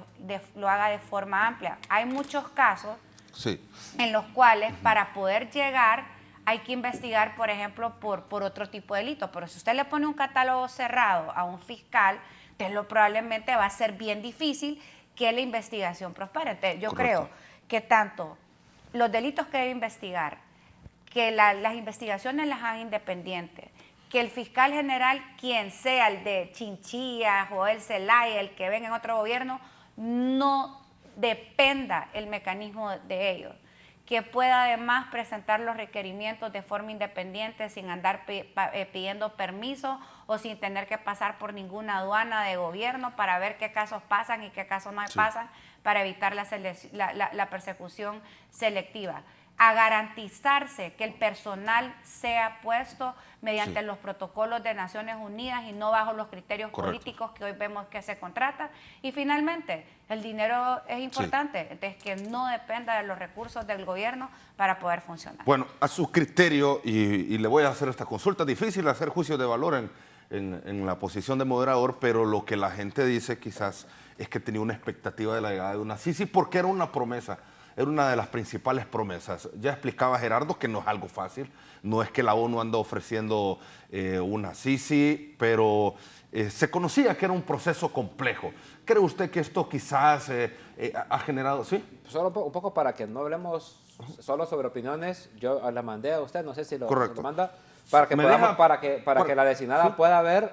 haga de forma amplia. Hay muchos casos en los cuales para poder llegar hay que investigar, por ejemplo, por otro tipo de delito. Pero si usted le pone un catálogo cerrado a un fiscal, entonces probablemente va a ser bien difícil que la investigación prospere. Entonces, yo creo que tanto los delitos que debe investigar, que las investigaciones las hagan independientes, que el fiscal general, quien sea, el de Chinchilla, Joel Zelaya, el que venga en otro gobierno, no dependa el mecanismo de ellos, que pueda además presentar los requerimientos de forma independiente sin andar pidiendo permiso o sin tener que pasar por ninguna aduana de gobierno para ver qué casos pasan y qué casos no pasan, para evitar la persecución selectiva. A garantizarse que el personal sea puesto mediante los protocolos de Naciones Unidas y no bajo los criterios políticos que hoy vemos que se contratan. Y finalmente, el dinero es importante, entonces que no dependa de los recursos del gobierno para poder funcionar. Bueno, a su criterio, y le voy a hacer esta consulta, difícil hacer juicio de valor en la posición de moderador, pero lo que la gente dice quizás es que tenía una expectativa de la llegada de una Sisi porque era una promesa, era una de las principales promesas. Ya explicaba Gerardo que no es algo fácil, no es que la ONU anda ofreciendo una Sisi, pero se conocía que era un proceso complejo. ¿Cree usted que esto quizás ha generado, sí? Solo un poco para que no hablemos solo sobre opiniones, yo la mandé a usted, no sé si lo manda, para que podamos, para que la designada pueda ver,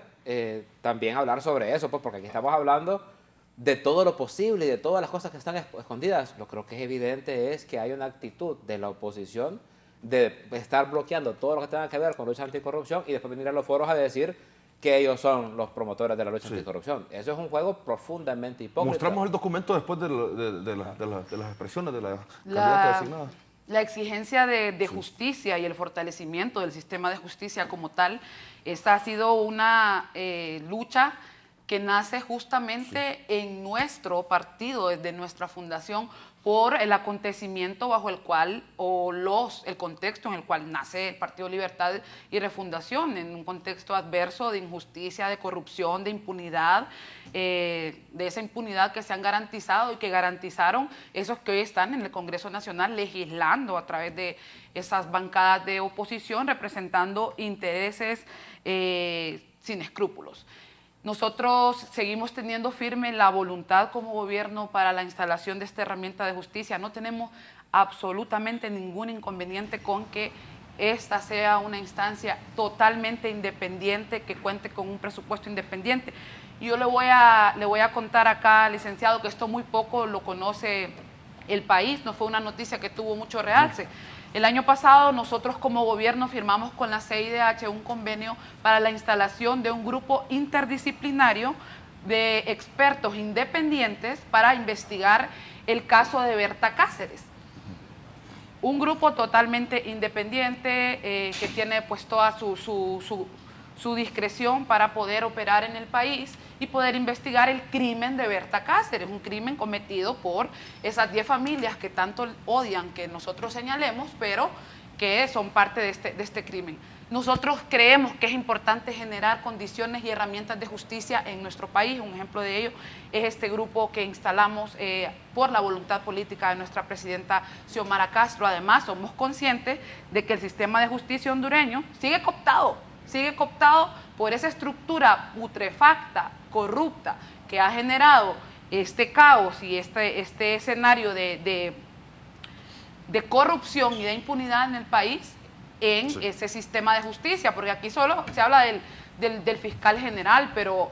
también hablar sobre eso, pues, porque aquí estamos hablando de todo lo posible y de todas las cosas que están escondidas. Lo creo que es evidente es que hay una actitud de la oposición de estar bloqueando todo lo que tenga que ver con lucha anticorrupción y después venir a los foros a decir que ellos son los promotores de la lucha anticorrupción. Eso es un juego profundamente hipócrita. Mostramos el documento después de las expresiones de la candidata designada. La exigencia de justicia y el fortalecimiento del sistema de justicia como tal, esta ha sido una lucha que nace justamente en nuestro partido, desde nuestra fundación, por el acontecimiento bajo el cual, el contexto en el cual nace el Partido Libertad y Refundación, en un contexto adverso de injusticia, de corrupción, de impunidad, de esa impunidad que se han garantizado y que garantizaron esos que hoy están en el Congreso Nacional legislando a través de esas bancadas de oposición, representando intereses sin escrúpulos. Nosotros seguimos teniendo firme la voluntad como gobierno para la instalación de esta herramienta de justicia. No tenemos absolutamente ningún inconveniente con que esta sea una instancia totalmente independiente, que cuente con un presupuesto independiente. Y yo le voy a contar acá, licenciado, que esto muy poco lo conoce el país, no fue una noticia que tuvo mucho realce. El año pasado nosotros como gobierno firmamos con la CIDH un convenio para la instalación de un grupo interdisciplinario de expertos independientes para investigar el caso de Berta Cáceres. Un grupo totalmente independiente que tiene pues toda su discreción para poder operar en el país y poder investigar el crimen de Berta Cáceres, un crimen cometido por esas 10 familias que tanto odian que nosotros señalemos, pero que son parte de este crimen. Nosotros creemos que es importante generar condiciones y herramientas de justicia en nuestro país. Un ejemplo de ello es este grupo que instalamos por la voluntad política de nuestra presidenta Xiomara Castro. Además, somos conscientes de que el sistema de justicia hondureño sigue cooptado por esa estructura putrefacta, corrupta, que ha generado este caos y este escenario de corrupción y de impunidad en el país en ese sistema de justicia, porque aquí solo se habla del fiscal general, pero,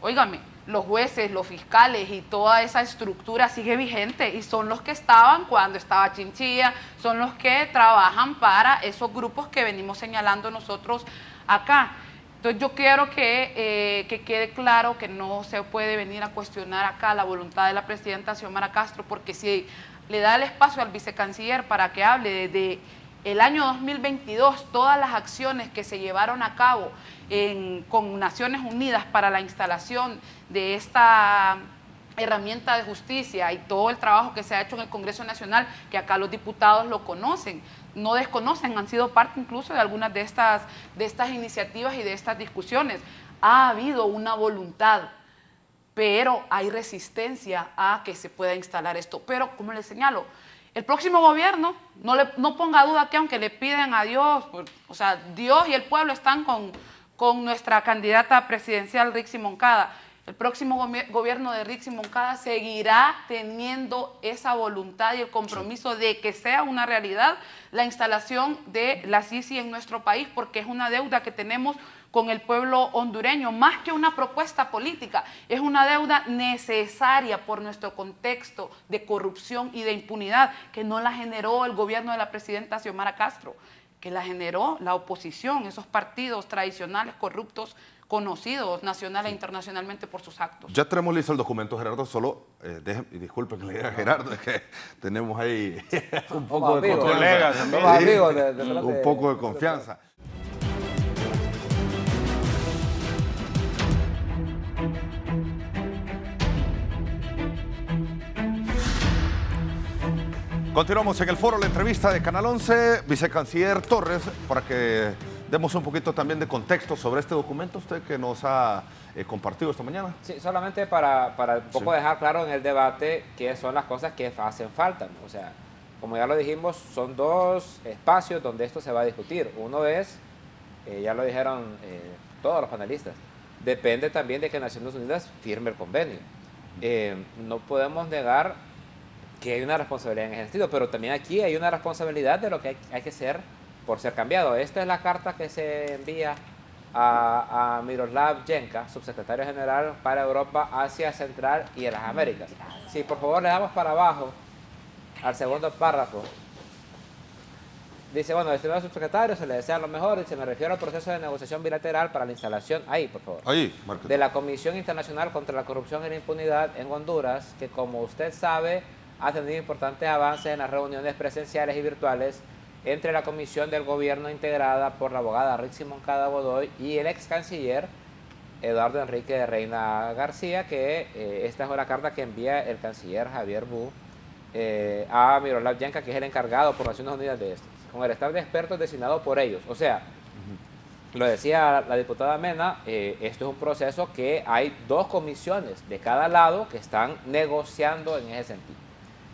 óigame, los jueces, los fiscales y toda esa estructura sigue vigente y son los que estaban cuando estaba Chinchilla, son los que trabajan para esos grupos que venimos señalando nosotros acá. Entonces yo quiero que quede claro que no se puede venir a cuestionar acá la voluntad de la presidenta Xiomara Castro, porque si le da el espacio al vicecanciller para que hable desde el año 2022, todas las acciones que se llevaron a cabo con Naciones Unidas para la instalación de esta herramienta de justicia y todo el trabajo que se ha hecho en el Congreso Nacional, que acá los diputados lo conocen, no desconocen, han sido parte incluso de algunas de estas iniciativas y de estas discusiones. Ha habido una voluntad, pero hay resistencia a que se pueda instalar esto. Pero, como les señalo, el próximo gobierno, no ponga duda que aunque le piden a Dios, o sea, Dios y el pueblo están con nuestra candidata presidencial, Rixi Moncada. El próximo gobierno de Rixi Moncada seguirá teniendo esa voluntad y el compromiso de que sea una realidad la instalación de la Sisi en nuestro país, porque es una deuda que tenemos con el pueblo hondureño, más que una propuesta política, es una deuda necesaria por nuestro contexto de corrupción y de impunidad, que no la generó el gobierno de la presidenta Xiomara Castro, que la generó la oposición, esos partidos tradicionales corruptos conocidos nacional e internacionalmente por sus actos. Ya tenemos listo el documento, Gerardo, solo y disculpen que le diga a Gerardo, es que tenemos ahí un poco de confianza. Un poco de confianza. Continuamos en el foro, la entrevista de Canal 11, vicecanciller Torres, para que Demos un poquito también de contexto sobre este documento, usted que nos ha compartido esta mañana. Sí, solamente para un poco dejar claro en el debate qué son las cosas que hacen falta. O sea, como ya lo dijimos, son dos espacios donde esto se va a discutir. Uno es, ya lo dijeron todos los panelistas, depende también de que Naciones Unidas firme el convenio. No podemos negar que hay una responsabilidad en ese sentido, pero también aquí hay una responsabilidad de lo que hay que hacer por ser cambiado. Esta es la carta que se envía a Miroslav Jenka, subsecretario general para Europa, Asia Central y las Américas. Si por favor le damos para abajo al segundo párrafo, dice, bueno, estimado subsecretario, se le desea lo mejor y se me refiero al proceso de negociación bilateral para la instalación, ahí por favor, de la Comisión Internacional contra la Corrupción y la Impunidad en Honduras, que como usted sabe ha tenido importantes avances en las reuniones presenciales y virtuales entre la comisión del gobierno integrada por la abogada Rixi Moncada Godoy y el ex canciller Eduardo Enrique de Reina García, que esta es una carta que envía el canciller Javier Bu a Miroslav Jenka, que es el encargado por Naciones Unidas de esto, con el staff de expertos designado por ellos. O sea, lo decía la diputada Mena, esto es un proceso que hay dos comisiones de cada lado que están negociando en ese sentido.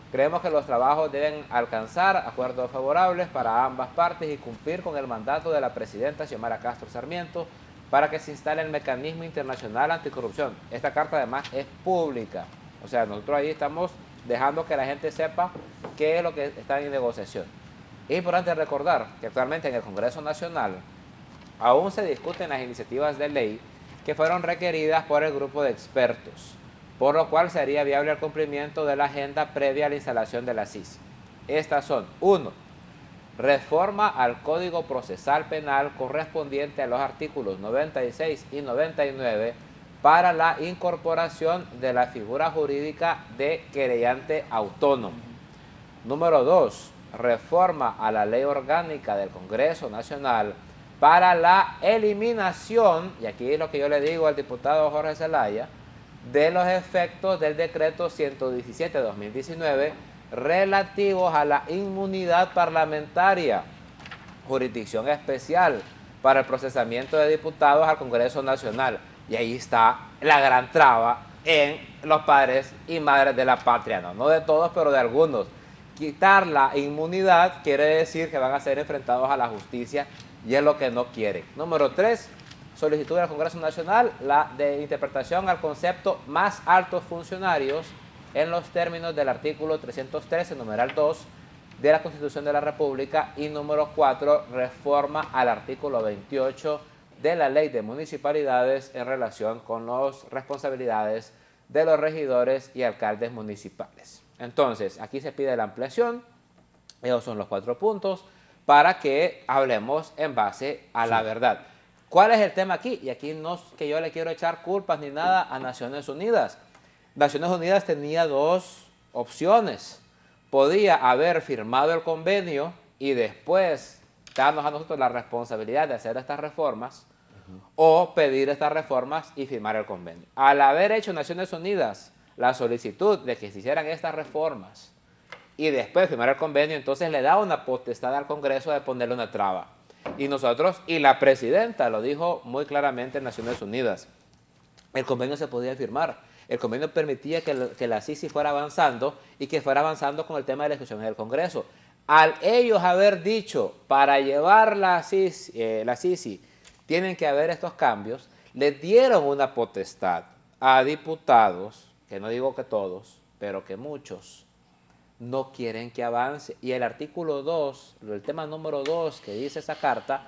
Creemos que los trabajos deben alcanzar acuerdos favorables para ambas partes y cumplir con el mandato de la presidenta Xiomara Castro Sarmiento para que se instale el mecanismo internacional anticorrupción. Esta carta además es pública, o sea, nosotros ahí estamos dejando que la gente sepa qué es lo que está en negociación. Es importante recordar que actualmente en el Congreso Nacional aún se discuten las iniciativas de ley que fueron requeridas por el grupo de expertos, por lo cual sería viable el cumplimiento de la agenda previa a la instalación de la CICI. Estas son: 1. Reforma al Código Procesal Penal correspondiente a los artículos 96 y 99 para la incorporación de la figura jurídica de querellante autónomo. Número 2. Reforma a la Ley Orgánica del Congreso Nacional para la eliminación, y aquí es lo que yo le digo al diputado Jorge Zelaya, de los efectos del decreto 117/2019 relativos a la inmunidad parlamentaria, jurisdicción especial para el procesamiento de diputados al Congreso Nacional. Y ahí está la gran traba en los padres y madres de la patria, no de todos, pero de algunos. Quitar la inmunidad quiere decir que van a ser enfrentados a la justicia y es lo que no quieren. Número 3. Solicitud del Congreso Nacional la de interpretación al concepto más altos funcionarios en los términos del artículo 313, numeral 2 de la Constitución de la República, y número 4, reforma al artículo 28 de la Ley de Municipalidades en relación con las responsabilidades de los regidores y alcaldes municipales. Entonces, aquí se pide la ampliación, esos son los 4 puntos, para que hablemos en base a la verdad. ¿Cuál es el tema aquí? Y aquí no es que yo le quiero echar culpas ni nada a Naciones Unidas. Naciones Unidas tenía dos opciones. Podía haber firmado el convenio y después darnos a nosotros la responsabilidad de hacer estas reformas, o pedir estas reformas y firmar el convenio. Al haber hecho Naciones Unidas la solicitud de que se hicieran estas reformas y después firmar el convenio, entonces le da una potestad al Congreso de ponerle una traba. Y nosotros, y la presidenta lo dijo muy claramente en Naciones Unidas, el convenio se podía firmar. El convenio permitía que la CICI fuera avanzando y que fuera avanzando con el tema de la discusión en el Congreso. Al ellos haber dicho, para llevar la CICI tienen que haber estos cambios, le dieron una potestad a diputados, que no digo que todos, pero que muchos, no quieren que avance. Y el artículo 2, el tema número 2 que dice esa carta,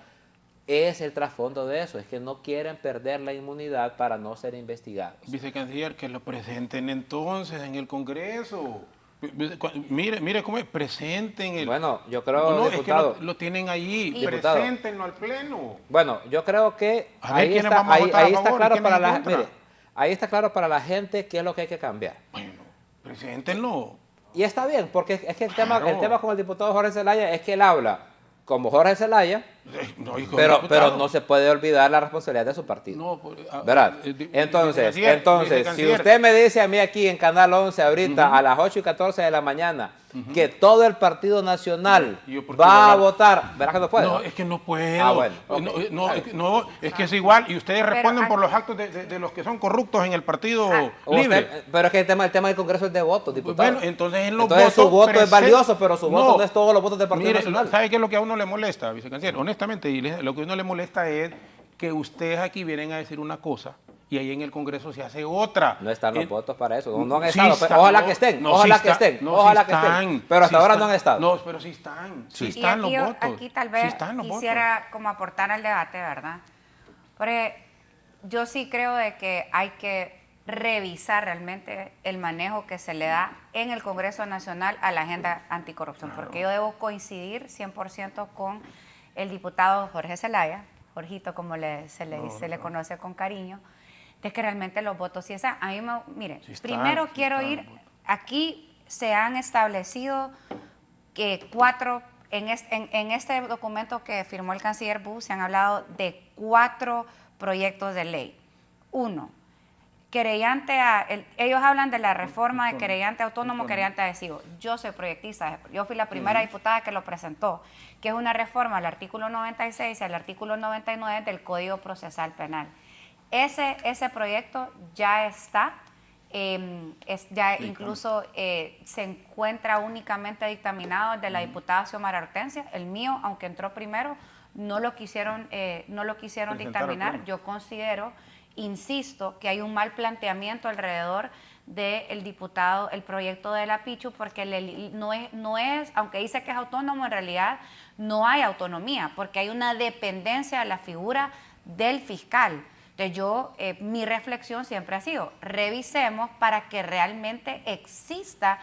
es el trasfondo de eso, es que no quieren perder la inmunidad para no ser investigados. Vicecanciller, que lo presenten entonces en el Congreso. Mire cómo es, presenten el... Bueno, yo creo, diputado, es que lo tienen allí, diputado, preséntenlo al Pleno. Bueno, yo creo que ahí está claro para la gente. Mire, ahí está claro para la gente qué es lo que hay que cambiar. Bueno, preséntenlo. Y está bien, porque es que el tema con el diputado Jorge Zelaya es que él habla como Jorge Zelaya Pero no se puede olvidar la responsabilidad de su partido. ¿Verdad? Entonces, si usted me dice a mí aquí en Canal 11 ahorita a las 8:14 de la mañana que todo el Partido Nacional va a votar, ¿verdad que no puede? No, es que no puedo. Bueno, no, es que es igual. Y ustedes responden por los actos de los que son corruptos en el Partido Libre. Pero es que el tema del Congreso es de votos, diputado. Bueno, entonces su voto es valioso, pero su voto no es todos los votos del Partido Nacional. ¿Sabe qué es lo que a uno le molesta, vicecanciller? Honestamente, lo que a uno le molesta es que ustedes aquí vienen a decir una cosa y ahí en el Congreso se hace otra. No están los votos para eso, no han estado. Ojalá que estén, ojalá que estén. Pero hasta ahora no han estado. No, pero sí están. Sí están los votos. Aquí tal vez quisiera como aportar al debate, ¿verdad? Porque yo sí creo de que hay que revisar realmente el manejo que se le da en el Congreso Nacional a la agenda anticorrupción, porque yo debo coincidir 100% con el diputado Jorge Zelaya, Jorgito como se le conoce con cariño, de que realmente los votos sí están. A mí mire, primero quiero ir, aquí se han establecido que en este documento que firmó el canciller Bú se han hablado de 4 proyectos de ley. 1, ellos hablan de la reforma de querellante autónomo, querellante adhesivo. Yo soy proyectista, yo fui la primera diputada que lo presentó, que es una reforma al artículo 96 y al artículo 99 del Código Procesal Penal. Ese proyecto ya está, incluso se encuentra únicamente dictaminado de la diputada Xiomara Hortensia. El mío, aunque entró primero, no lo quisieron dictaminar. Yo considero, insisto, que hay un mal planteamiento alrededor del diputado, el proyecto de la Pichu, porque no es, aunque dice que es autónomo, en realidad no hay autonomía, porque hay una dependencia de la figura del fiscal. Entonces mi reflexión siempre ha sido, revisemos para que realmente exista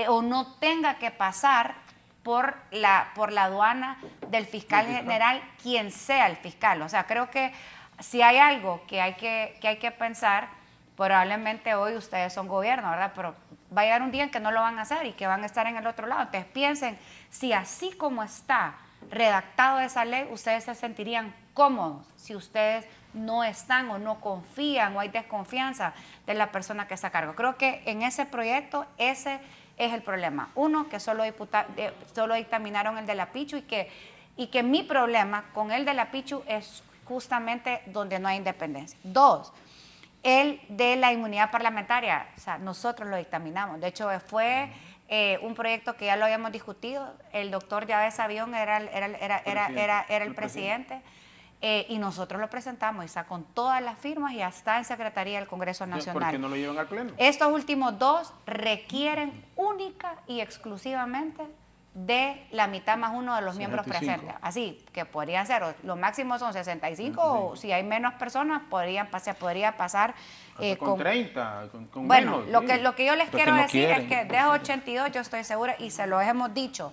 o no tenga que pasar por la aduana del fiscal general, quien sea el fiscal. O sea, creo que si hay algo que hay que pensar, probablemente hoy ustedes son gobierno, ¿verdad? Pero va a llegar un día en que no lo van a hacer y que van a estar en el otro lado. Entonces piensen, si así como está redactado esa ley, ustedes se sentirían cómodos si ustedes no están o no confían o hay desconfianza de la persona que está a cargo. Creo que en ese proyecto ese es el problema. 1, que solo dictaminaron el de la Pichu y que mi problema con el de la Pichu es justamente donde no hay independencia. 2, el de la inmunidad parlamentaria, o sea, nosotros lo dictaminamos. De hecho, fue un proyecto que ya lo habíamos discutido. El doctor Yavés Avión era el presidente. Y nosotros lo presentamos y está con todas las firmas y ya está en Secretaría del Congreso Nacional. ¿Por qué no lo llevan al Pleno? Estos últimos 2 requieren única y exclusivamente de la mitad más 1 de los miembros presentes. Así que podrían ser, lo máximo son 65 o si hay menos personas, se podría pasar con 30, con bueno, menos. Lo que yo les quiero decir es que de 82 yo estoy segura y se lo hemos dicho,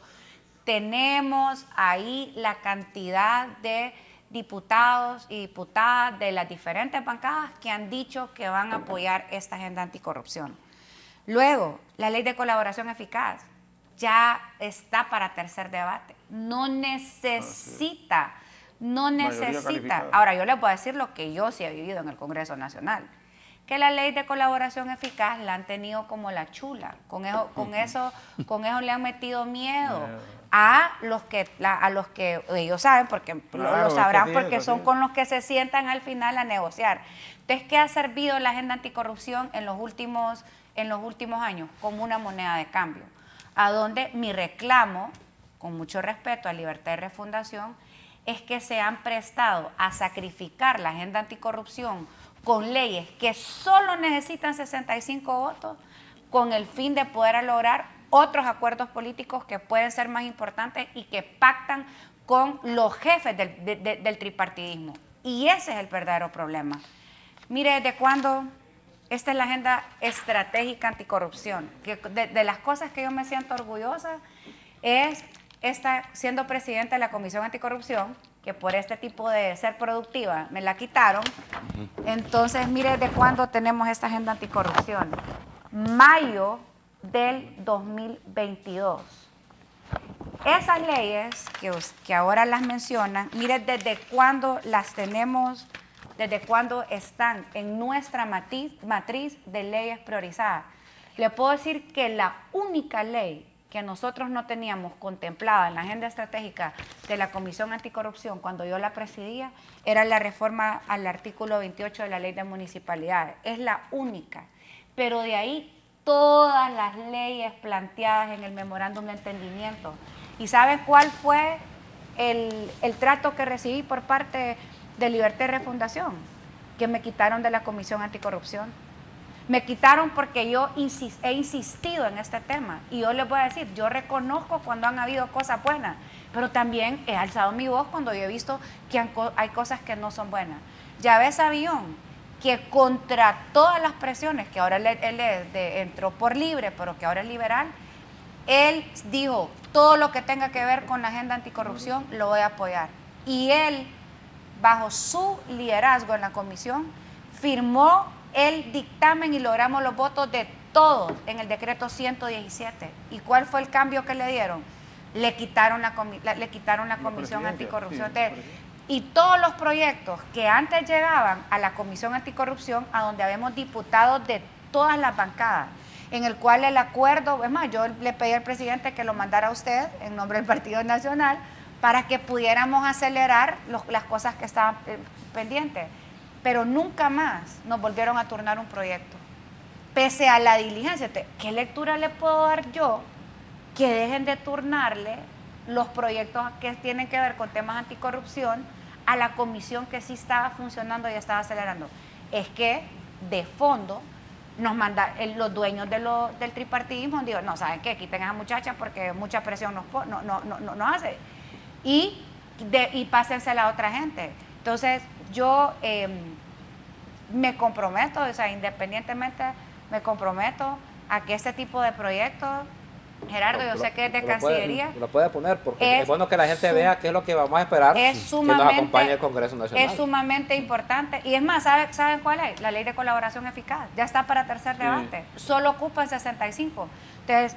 tenemos ahí la cantidad de diputados y diputadas de las diferentes bancadas que han dicho que van a apoyar esta agenda anticorrupción. Luego, la ley de colaboración eficaz ya está para tercer debate. No necesita. Ahora, yo les voy a decir lo que yo sí he vivido en el Congreso Nacional, que la ley de colaboración eficaz la han tenido como la chula. Con eso le han metido miedo a los que ellos saben, porque lo sabrán, porque son con los que se sientan al final a negociar. Entonces, ¿qué ha servido la agenda anticorrupción en los últimos años? Como una moneda de cambio, a donde mi reclamo, con mucho respeto a Libertad y Refundación, es que se han prestado a sacrificar la agenda anticorrupción con leyes que solo necesitan 65 votos con el fin de poder lograr otros acuerdos políticos que pueden ser más importantes y que pactan con los jefes del tripartidismo. Y ese es el verdadero problema. Mire, ¿desde cuándo? Esta es la agenda estratégica anticorrupción. Que de las cosas que yo me siento orgullosa es siendo presidenta de la Comisión Anticorrupción, que por este tipo de ser productiva me la quitaron. Entonces, mire de cuándo tenemos esta agenda anticorrupción. Mayo del 2022. esas leyes que ahora las mencionan, mire desde cuándo las tenemos, desde cuándo están en nuestra matriz de leyes priorizadas. Le puedo decir que la única ley que nosotros no teníamos contemplada en la agenda estratégica de la Comisión Anticorrupción cuando yo la presidía era la reforma al artículo 28 de la Ley de Municipalidades. Es la única. Pero de ahí todas las leyes planteadas en el memorándum de entendimiento. ¿Y sabes cuál fue el trato que recibí por parte de Libertad y Refundación? Que me quitaron de la Comisión Anticorrupción. Me quitaron porque yo he insistido en este tema. Y yo les voy a decir, yo reconozco cuando han habido cosas buenas, pero también he alzado mi voz cuando yo he visto que hay cosas que no son buenas. Yavés Avión, que contra todas las presiones, que ahora él entró por libre, pero que ahora es liberal, él dijo, todo lo que tenga que ver con la agenda anticorrupción lo voy a apoyar. Y él, bajo su liderazgo en la comisión, firmó el dictamen y logramos los votos de todos en el decreto 117. ¿Y cuál fue el cambio que le dieron? Le quitaron la comisión anticorrupción. Y todos los proyectos que antes llegaban a la Comisión Anticorrupción, a donde habemos diputados de todas las bancadas, en el cual el acuerdo, es más, yo le pedí al presidente que lo mandara a usted en nombre del Partido Nacional para que pudiéramos acelerar las cosas que estaban pendientes. Pero nunca más nos volvieron a turnar un proyecto. Pese a la diligencia, ¿qué lectura le puedo dar yo que dejen de turnarle los proyectos que tienen que ver con temas anticorrupción a la comisión que sí estaba funcionando y estaba acelerando? Es que de fondo nos manda los dueños del tripartidismo, digo, no, ¿saben qué? Quiten a esa muchacha porque mucha presión nos hace. Y pásensela a otra gente. Entonces, yo me comprometo, o sea, independientemente, me comprometo a que este tipo de proyectos, Gerardo, yo sé que es de Cancillería. Lo puede poner, porque es bueno que la gente vea qué es lo que vamos a esperar que nos acompañe el Congreso Nacional. Es sumamente importante. Y es más, ¿saben cuál es? La Ley de Colaboración Eficaz. Ya está para tercer debate. Solo ocupan 65. Entonces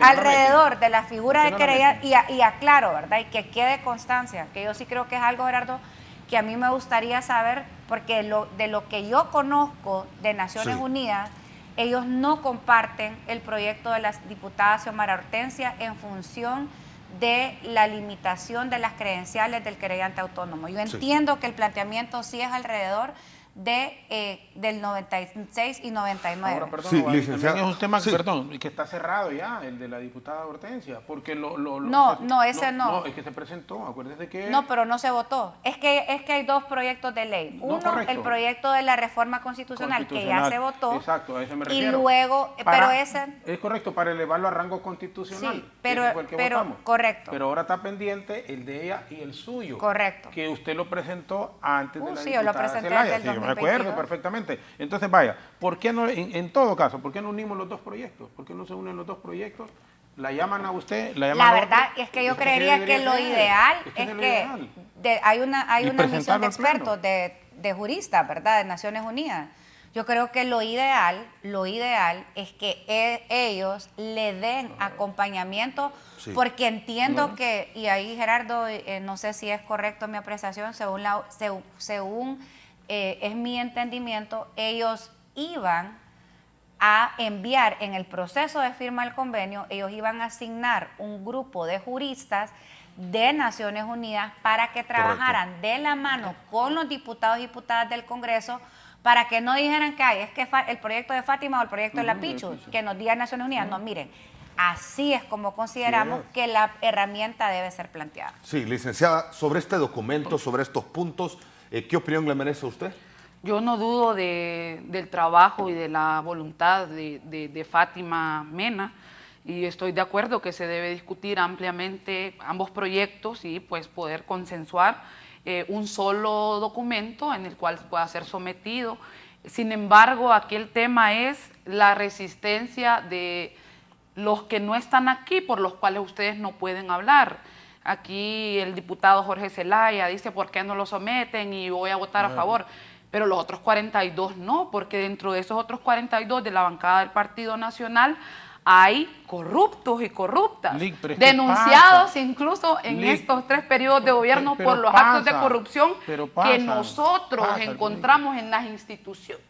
alrededor de la figura de querella, y aclaro, ¿verdad? Y que quede constancia, que yo sí creo que es algo, Gerardo, que a mí me gustaría saber, porque de lo que yo conozco de Naciones Unidas, ellos no comparten el proyecto de la diputada Xiomara Hortensia en función de la limitación de las credenciales del querellante autónomo. Yo entiendo que el planteamiento sí es alrededor del 96 y 99. Ahora, perdón, licenciado, es un tema que está cerrado ya, el de la diputada Hortensia, porque ese no. Es que se presentó, acuérdese que... No, pero no se votó. Es que hay dos proyectos de ley. Uno, el proyecto de la reforma constitucional, que ya se votó. Exacto, a eso me refiero. Y luego, pero ese... Es correcto, para elevarlo a rango constitucional. Sí, pero correcto. Pero ahora está pendiente el de ella y el suyo. Correcto. Que usted lo presentó antes de la sí, yo lo presenté antes del me acuerdo perfectamente. Entonces, vaya, ¿por qué no, en todo caso, por qué no unimos los dos proyectos? ¿Por qué no se unen los dos proyectos? ¿La llaman a usted? ¿La verdad es que yo creería que lo ideal es que hay una misión de expertos, de juristas, ¿verdad?, de Naciones Unidas. Yo creo que lo ideal es que ellos le den acompañamiento, porque entiendo que, y ahí, Gerardo, no sé si es correcto mi apreciación, según es mi entendimiento, ellos iban a enviar en el proceso de firma del convenio, ellos iban a asignar un grupo de juristas de Naciones Unidas para que trabajaran de la mano con los diputados y diputadas del Congreso, para que no dijeran que es que el proyecto de Fátima o el proyecto de la Pichu, que nos diga Naciones Unidas. No, miren, así es como consideramos que la herramienta debe ser planteada. Sí, licenciada, sobre este documento, sobre estos puntos, ¿qué opinión le merece a usted? Yo no dudo del trabajo y de la voluntad de Fátima Mena, y estoy de acuerdo que se debe discutir ampliamente ambos proyectos y pues poder consensuar un solo documento en el cual pueda ser sometido. Sin embargo, aquí el tema es la resistencia de los que no están aquí, por los cuales ustedes no pueden hablar. Aquí el diputado Jorge Zelaya dice por qué no lo someten y voy a votar a favor, pero los otros 42 no, porque dentro de esos otros 42 de la bancada del Partido Nacional hay corruptos y corruptas, Lic, pero es denunciados pasa. incluso en Lic, estos 3 periodos de gobierno pero por los pasa, actos de corrupción pero que pasa, nosotros pasa, encontramos en las instituciones.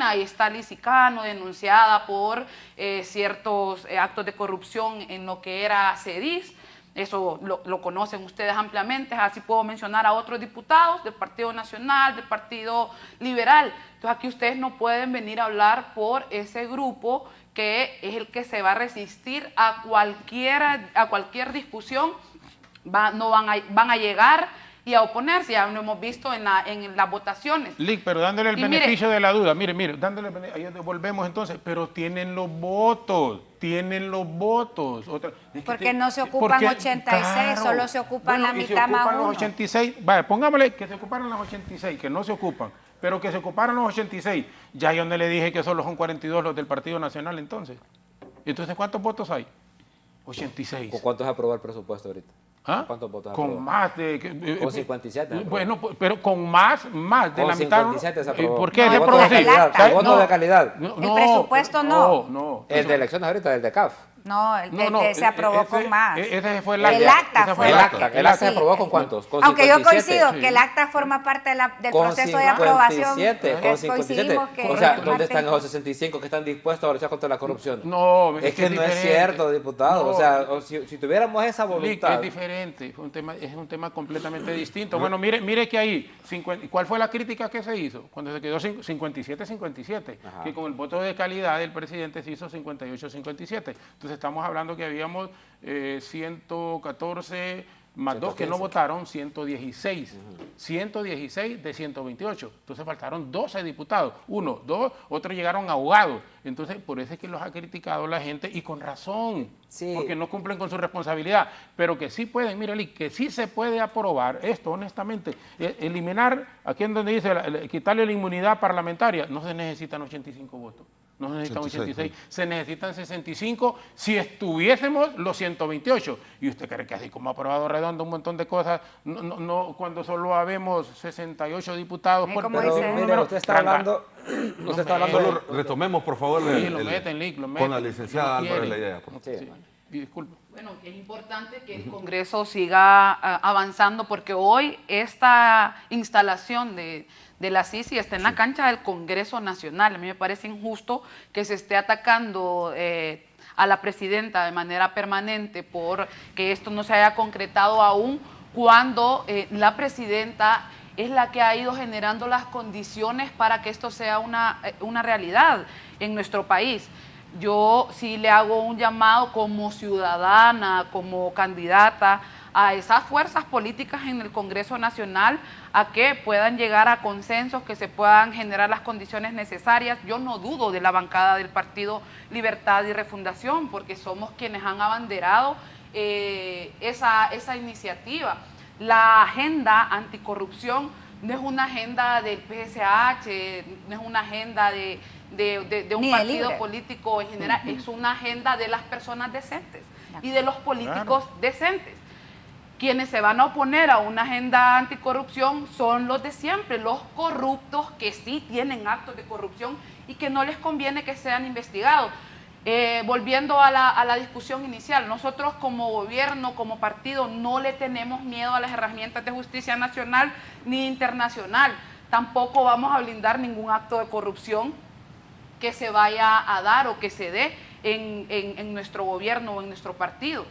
Ahí está Lisicano, denunciada por ciertos actos de corrupción en lo que era CEDIS. Eso lo conocen ustedes ampliamente. Así puedo mencionar a otros diputados del Partido Nacional, del Partido Liberal. Entonces aquí ustedes no pueden venir a hablar por ese grupo que es el que se va a resistir a cualquier discusión. Van a llegar y a oponerse. Ya lo hemos visto en las votaciones. Lic, pero dándole el beneficio de la duda, mire, dándole ahí volvemos entonces, pero tienen los votos. Porque no se ocupan 86, claro, solo se ocupan la mitad más uno. Los 86, vaya, pongámosle que se ocuparon las 86, que no se ocupan, pero que se ocuparon los 86. Ya yo no le dije que solo son 42 los del Partido Nacional entonces. Entonces, ¿cuántos votos hay? 86. ¿Con cuántos aprobó el presupuesto ahorita? ¿Ah? ¿Cuántos votos con aprobó? Más de... con 57. Bueno, pero con más de con la mitad. 57 se aprobó. ¿Por qué? No, ¿De voto de calidad. Voto de calidad. El presupuesto no. El de elecciones ahorita, el de CAF. No, se aprobó con más. Ese fue el acta. El acta se aprobó con cuántos. Con aunque 57. yo coincido que el acta forma parte del proceso de aprobación. Con 57. O sea, ¿dónde están esos 65 que están dispuestos a luchar contra la corrupción? No, es que no es cierto, diputado. No. O sea, si tuviéramos esa voluntad. Es diferente, es un tema completamente distinto. Bueno, mire que ahí, ¿cuál fue la crítica que se hizo? Cuando se quedó 57-57, que con el voto de calidad del presidente se hizo 58-57. Entonces estamos hablando que habíamos 114 más 2 que no votaron, 116. 116 de 128. Entonces faltaron 12 diputados. 1, 2, otros llegaron ahogados. Entonces, por eso es que los ha criticado la gente y con razón. Sí. Porque no cumplen con su responsabilidad. Pero que sí pueden, mire, que sí se puede aprobar esto, honestamente. Eliminar, aquí en donde dice, quitarle la inmunidad parlamentaria, no se necesitan 85 votos. No se necesitan 86, se necesitan 65 si estuviésemos los 128. ¿Y usted cree que así como ha aprobado Redondo un montón de cosas, no cuando solo habemos 68 diputados por número? Usted está hablando... Solo retomemos, por favor, con la licenciada Álvarez la idea. Disculpe. Bueno, es importante que el Congreso siga avanzando porque hoy esta instalación de la CICI está en la cancha del Congreso Nacional. A mí me parece injusto que se esté atacando a la presidenta de manera permanente por que esto no se haya concretado aún cuando la presidenta es la que ha ido generando las condiciones para que esto sea una realidad en nuestro país. Yo sí le hago un llamado como ciudadana, como candidata a esas fuerzas políticas en el Congreso Nacional a que puedan llegar a consensos, que se puedan generar las condiciones necesarias. Yo no dudo de la bancada del Partido Libertad y Refundación porque somos quienes han abanderado esa iniciativa. La agenda anticorrupción no es una agenda del PSH, no es una agenda de un partido político en general, es una agenda de las personas decentes y de los políticos decentes. Quienes se van a oponer a una agenda anticorrupción son los de siempre, los corruptos que sí tienen actos de corrupción y que no les conviene que sean investigados. Volviendo a la discusión inicial, nosotros como gobierno, como partido, no le tenemos miedo a las herramientas de justicia nacional ni internacional. Tampoco vamos a blindar ningún acto de corrupción que se vaya a dar o que se dé en nuestro gobierno o en nuestro partido,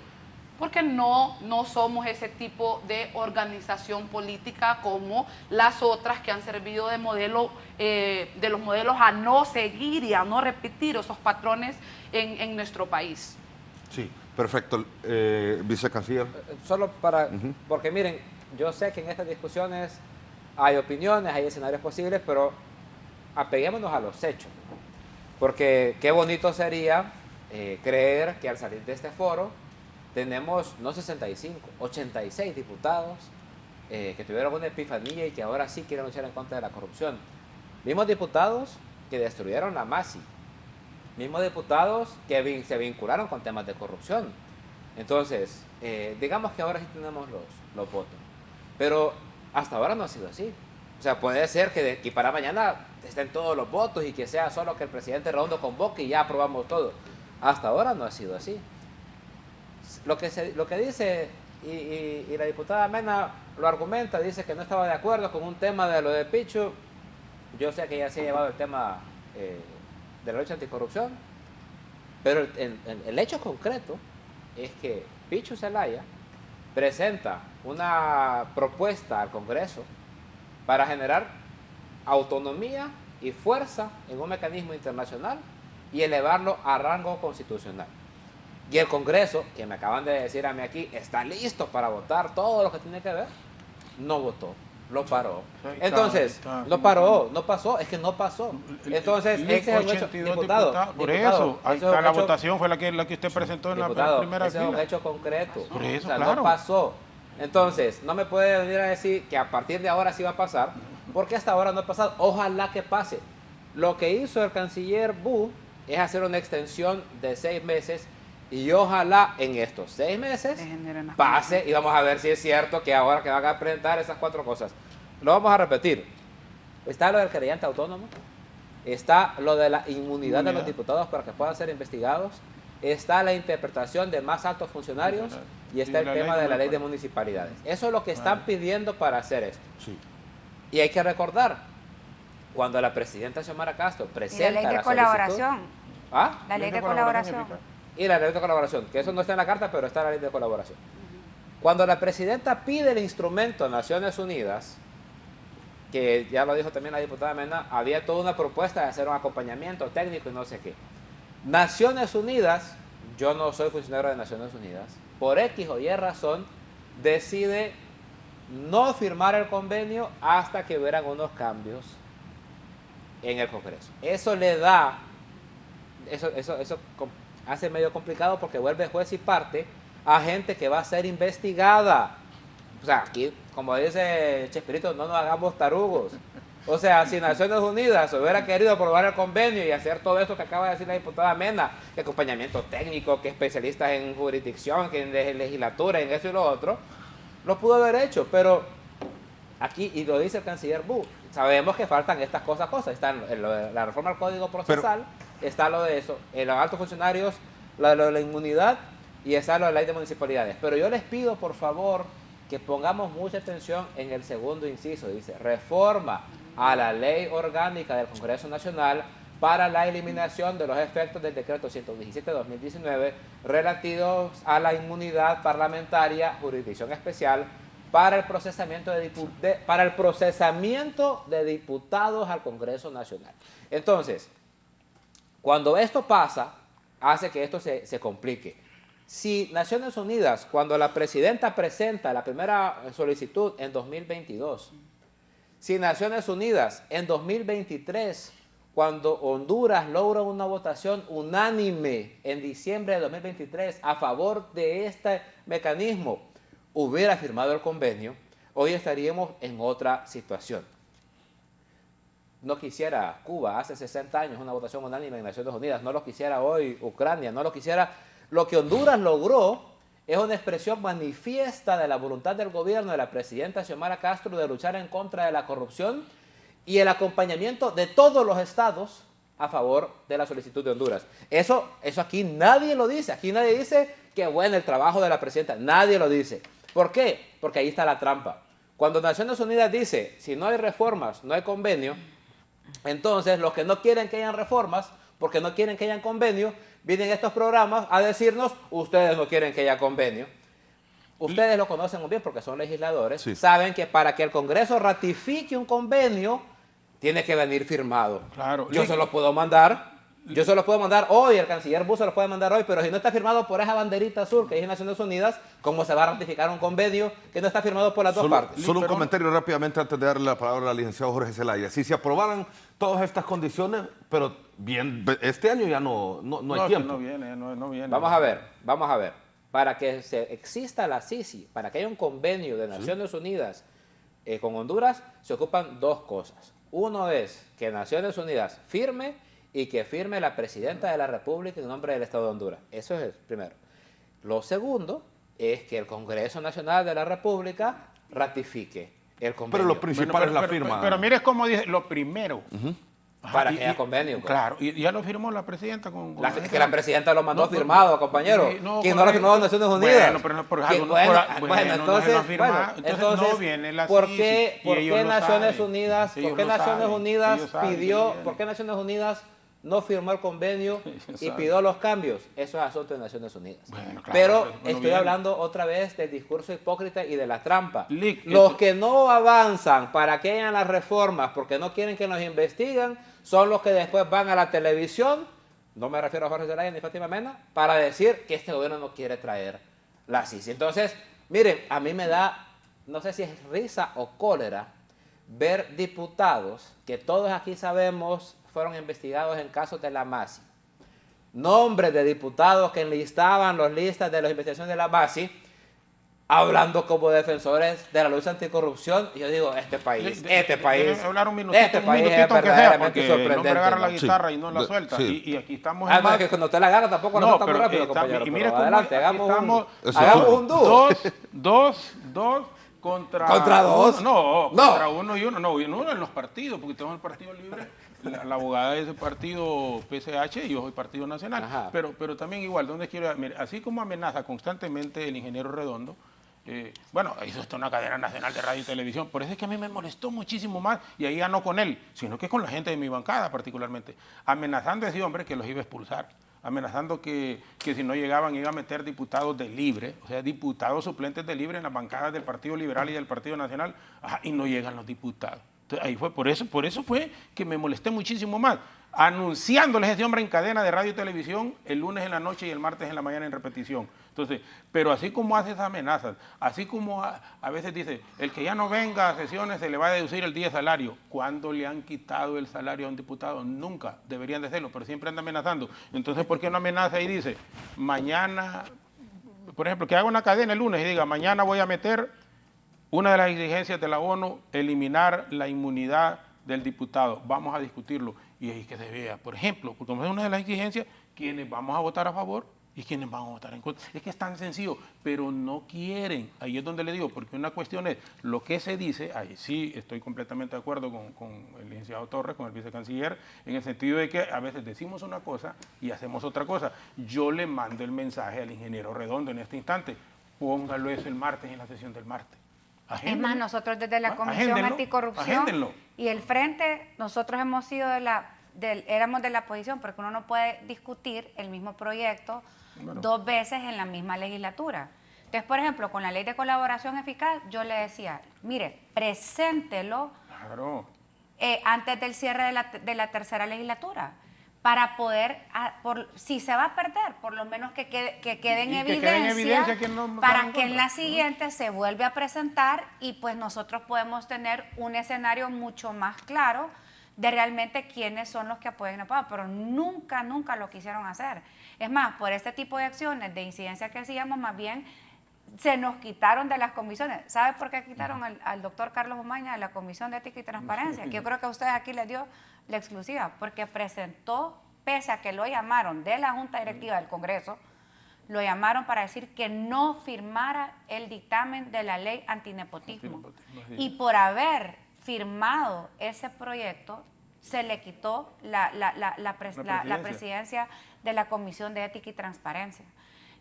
porque no somos ese tipo de organización política como las otras que han servido de modelo, de los modelos a no seguir y a no repetir esos patrones en nuestro país. Sí, perfecto. Vicecanciller. Solo para, porque miren, yo sé que en estas discusiones hay opiniones, hay escenarios posibles, pero apeguémonos a los hechos. Porque qué bonito sería creer que al salir de este foro tenemos no 65, 86 diputados que tuvieron una epifanía y que ahora sí quieren luchar en contra de la corrupción. Mismos diputados que destruyeron la MASI, mismos diputados que se vincularon con temas de corrupción. Entonces, digamos que ahora sí tenemos los votos, pero hasta ahora no ha sido así. O sea, puede ser que de aquí para mañana estén todos los votos y que sea solo que el presidente Redondo convoque y ya aprobamos todo. Hasta ahora no ha sido así. Lo que dice, y la diputada Mena lo argumenta, dice que no estaba de acuerdo con un tema de lo de Pichu. Yo sé que ya se ha llevado el tema de la lucha anticorrupción, pero el hecho concreto es que Pichu Zelaya presenta una propuesta al Congreso para generar autonomía y fuerza en un mecanismo internacional y elevarlo a rango constitucional. Y el Congreso, que me acaban de decir a mí aquí, está listo para votar todo lo que tiene que ver, no votó, lo paró. Entonces, no paró, no pasó, es que no pasó. Entonces, ese es un hecho, diputado. Por eso, la votación fue la que usted presentó en la primera ese fila. es un hecho concreto. Por eso, o sea, claro. no pasó. Entonces, no me puede venir a decir que a partir de ahora sí va a pasar, porque hasta ahora no ha pasado. Ojalá que pase. Lo que hizo el canciller Bu es hacer una extensión de 6 meses y ojalá en estos 6 meses pase y vamos a ver si es cierto que ahora que van a presentar esas 4 cosas. Lo vamos a repetir. Está lo del querellante autónomo, está lo de la inmunidad de los diputados para que puedan ser investigados, está la interpretación de más altos funcionarios y está el tema de la ley de municipalidades. Eso es lo que están pidiendo para hacer esto. Sí. Y hay que recordar, cuando la presidenta Xiomara Castro presenta y la ley de colaboración. ¿Ah? La ley de colaboración. Y la ley de colaboración, que eso no está en la carta, pero está en la ley de colaboración. Cuando la presidenta pide el instrumento a Naciones Unidas, que ya lo dijo también la diputada Mena, había toda una propuesta de hacer un acompañamiento técnico y no sé qué. Naciones Unidas, yo no soy funcionario de Naciones Unidas, por X o Y razón, decide no firmar el convenio hasta que hubieran unos cambios en el Congreso. Eso le da, eso hace medio complicado porque vuelve juez y parte a gente que va a ser investigada. O sea, aquí, como dice Chespirito, no nos hagamos tarugos. O sea, si Naciones Unidas hubiera querido aprobar el convenio y hacer todo esto que acaba de decir la diputada Mena, que acompañamiento técnico, que especialistas en jurisdicción, que en legislatura, en eso y lo otro, lo pudo haber hecho, pero aquí, y lo dice el canciller Bu, sabemos que faltan estas cosas. Está en la reforma al Código Procesal, está lo de eso, en los altos funcionarios, lo de la inmunidad y está lo de la ley de municipalidades. Pero yo les pido, por favor, que pongamos mucha atención en el segundo inciso. Dice, reforma a la ley orgánica del Congreso Nacional para la eliminación de los efectos del decreto 117/2019 relativos a la inmunidad parlamentaria, jurisdicción especial, para el procesamiento de diputados al Congreso Nacional. Entonces, cuando esto pasa, hace que esto se complique. Si Naciones Unidas, cuando la presidenta presenta la primera solicitud en 2022, si Naciones Unidas en 2023, cuando Honduras logra una votación unánime en diciembre de 2023 a favor de este mecanismo, hubiera firmado el convenio, hoy estaríamos en otra situación. No quisiera Cuba hace 60 años una votación unánime en Naciones Unidas, no lo quisiera hoy Ucrania, no lo quisiera. Lo que Honduras logró es una expresión manifiesta de la voluntad del gobierno de la presidenta Xiomara Castro de luchar en contra de la corrupción y el acompañamiento de todos los estados a favor de la solicitud de Honduras. Eso aquí nadie lo dice. Aquí nadie dice que bueno el trabajo de la presidenta. Nadie lo dice. ¿Por qué? Porque ahí está la trampa. Cuando Naciones Unidas dice, si no hay reformas, no hay convenio, entonces los que no quieren que hayan reformas, porque no quieren que hayan convenio, vienen estos programas a decirnos, ustedes no quieren que haya convenio. Ustedes lo conocen muy bien porque son legisladores, saben que para que el Congreso ratifique un convenio, tiene que venir firmado. Claro. Yo se lo puedo mandar hoy, el canciller Bu se lo puede mandar hoy, pero si no está firmado por esa banderita azul que dice Naciones Unidas, ¿cómo se va a ratificar un convenio que no está firmado por las dos partes? Solo un comentario rápidamente antes de darle la palabra al licenciado Jorge Zelaya. Si se aprobaran todas estas condiciones, pero bien, este año ya no hay tiempo. No viene. Vamos a ver. Para que exista la CICI, para que haya un convenio de Naciones Unidas con Honduras, se ocupan 2 cosas. Uno es que Naciones Unidas firme y que firme la presidenta de la República en nombre del Estado de Honduras. Eso es el primero. Lo segundo es que el Congreso Nacional de la República ratifique el convenio. Pero lo principal es la firma. Pero mire cómo dice, lo primero. para que haya convenio. Pues. Claro, y ya lo firmó la presidenta con que la presidenta lo mandó firmado, compañero. ¿Quién no lo firmó en Naciones Unidas? Entonces no viene la ¿por qué Naciones Unidas no firmó el convenio y pidió los cambios? Eso es asunto de Naciones Unidas. Bueno, claro, pero estoy hablando otra vez del discurso hipócrita y de la trampa. Los que no avanzan para que hayan las reformas porque no quieren que nos investiguen son los que después van a la televisión, no me refiero a Jorge Zelaya ni Fátima Mena, para decir que este gobierno no quiere traer la CICI. Entonces, miren, a mí me da, no sé si es risa o cólera, ver diputados que todos aquí sabemos fueron investigados en casos de la MASI. Nombres de diputados que enlistaban las listas de las investigaciones de la MASI, hablando como defensores de la lucha anticorrupción. Y yo digo, este país hablar un minutito, es verdaderamente sorprendente. No agarra la guitarra y no la suelta. Y aquí estamos en que cuando usted la agarra tampoco la suelta muy rápido, compañero. Y mire, adelante, hagamos un dúo. Dos contra dos. Contra uno y uno. No, uno en los partidos, porque tenemos el Partido Libre. La abogada es del partido PSH y yo soy Partido Nacional. Pero también igual, ¿dónde quiero? Mire, así como amenaza constantemente el ingeniero Redondo, hizo hasta una cadena nacional de radio y televisión. Por eso es que a mí me molestó muchísimo más, y ahí ya no con él, sino que con la gente de mi bancada particularmente, amenazando a ese hombre que los iba a expulsar, amenazando que si no llegaban iba a meter diputados de Libre, o sea, diputados suplentes de Libre en las bancadas del Partido Liberal y del Partido Nacional, y no llegan los diputados. Entonces, ahí fue, por eso fue que me molesté muchísimo más, anunciándoles a ese hombre en cadena de radio y televisión el lunes en la noche y el martes en la mañana en repetición. Entonces, pero así como hace esas amenazas, así como a veces dice, el que ya no venga a sesiones se le va a deducir el día de salario. ¿Cuándo le han quitado el salario a un diputado? Nunca, deberían de hacerlo, pero siempre anda amenazando. Entonces, ¿por qué no amenaza y dice, mañana, por ejemplo, que haga una cadena el lunes y diga, mañana voy a meter una de las exigencias de la ONU, eliminar la inmunidad del diputado? Vamos a discutirlo. Y ahí que se vea, por ejemplo, porque como es una de las exigencias, ¿quiénes vamos a votar a favor y quiénes van a votar en contra? Es que es tan sencillo, pero no quieren. Ahí es donde le digo, porque una cuestión es lo que se dice, ahí sí estoy completamente de acuerdo con el licenciado Torres, con el vicecanciller, en el sentido de que a veces decimos una cosa y hacemos otra cosa. Yo le mando el mensaje al ingeniero Redondo en este instante, póngalo eso el martes en la sesión del martes. Es más, nosotros desde la Comisión Anticorrupción y el Frente, nosotros hemos sido éramos de la oposición, porque uno no puede discutir el mismo proyecto dos veces en la misma legislatura. Entonces, por ejemplo, con la Ley de Colaboración Eficaz, yo le decía, mire, preséntelo antes del cierre de la tercera legislatura, para poder, si se va a perder, por lo menos que quede en evidencia, para que en la siguiente se vuelva a presentar y pues nosotros podemos tener un escenario mucho más claro de realmente quiénes son los que apoyan a Pablo, pero nunca lo quisieron hacer. Es más, por este tipo de acciones de incidencia que hacíamos, más bien se nos quitaron de las comisiones. ¿Sabe por qué quitaron al doctor Carlos Umaña de la Comisión de Ética y Transparencia? Que yo creo que a ustedes aquí les dio la exclusiva, porque presentó, pese a que lo llamaron de la Junta Directiva del Congreso, lo llamaron para decir que no firmara el dictamen de la ley antinepotismo. Y por haber firmado ese proyecto, se le quitó la presidencia de la Comisión de Ética y Transparencia.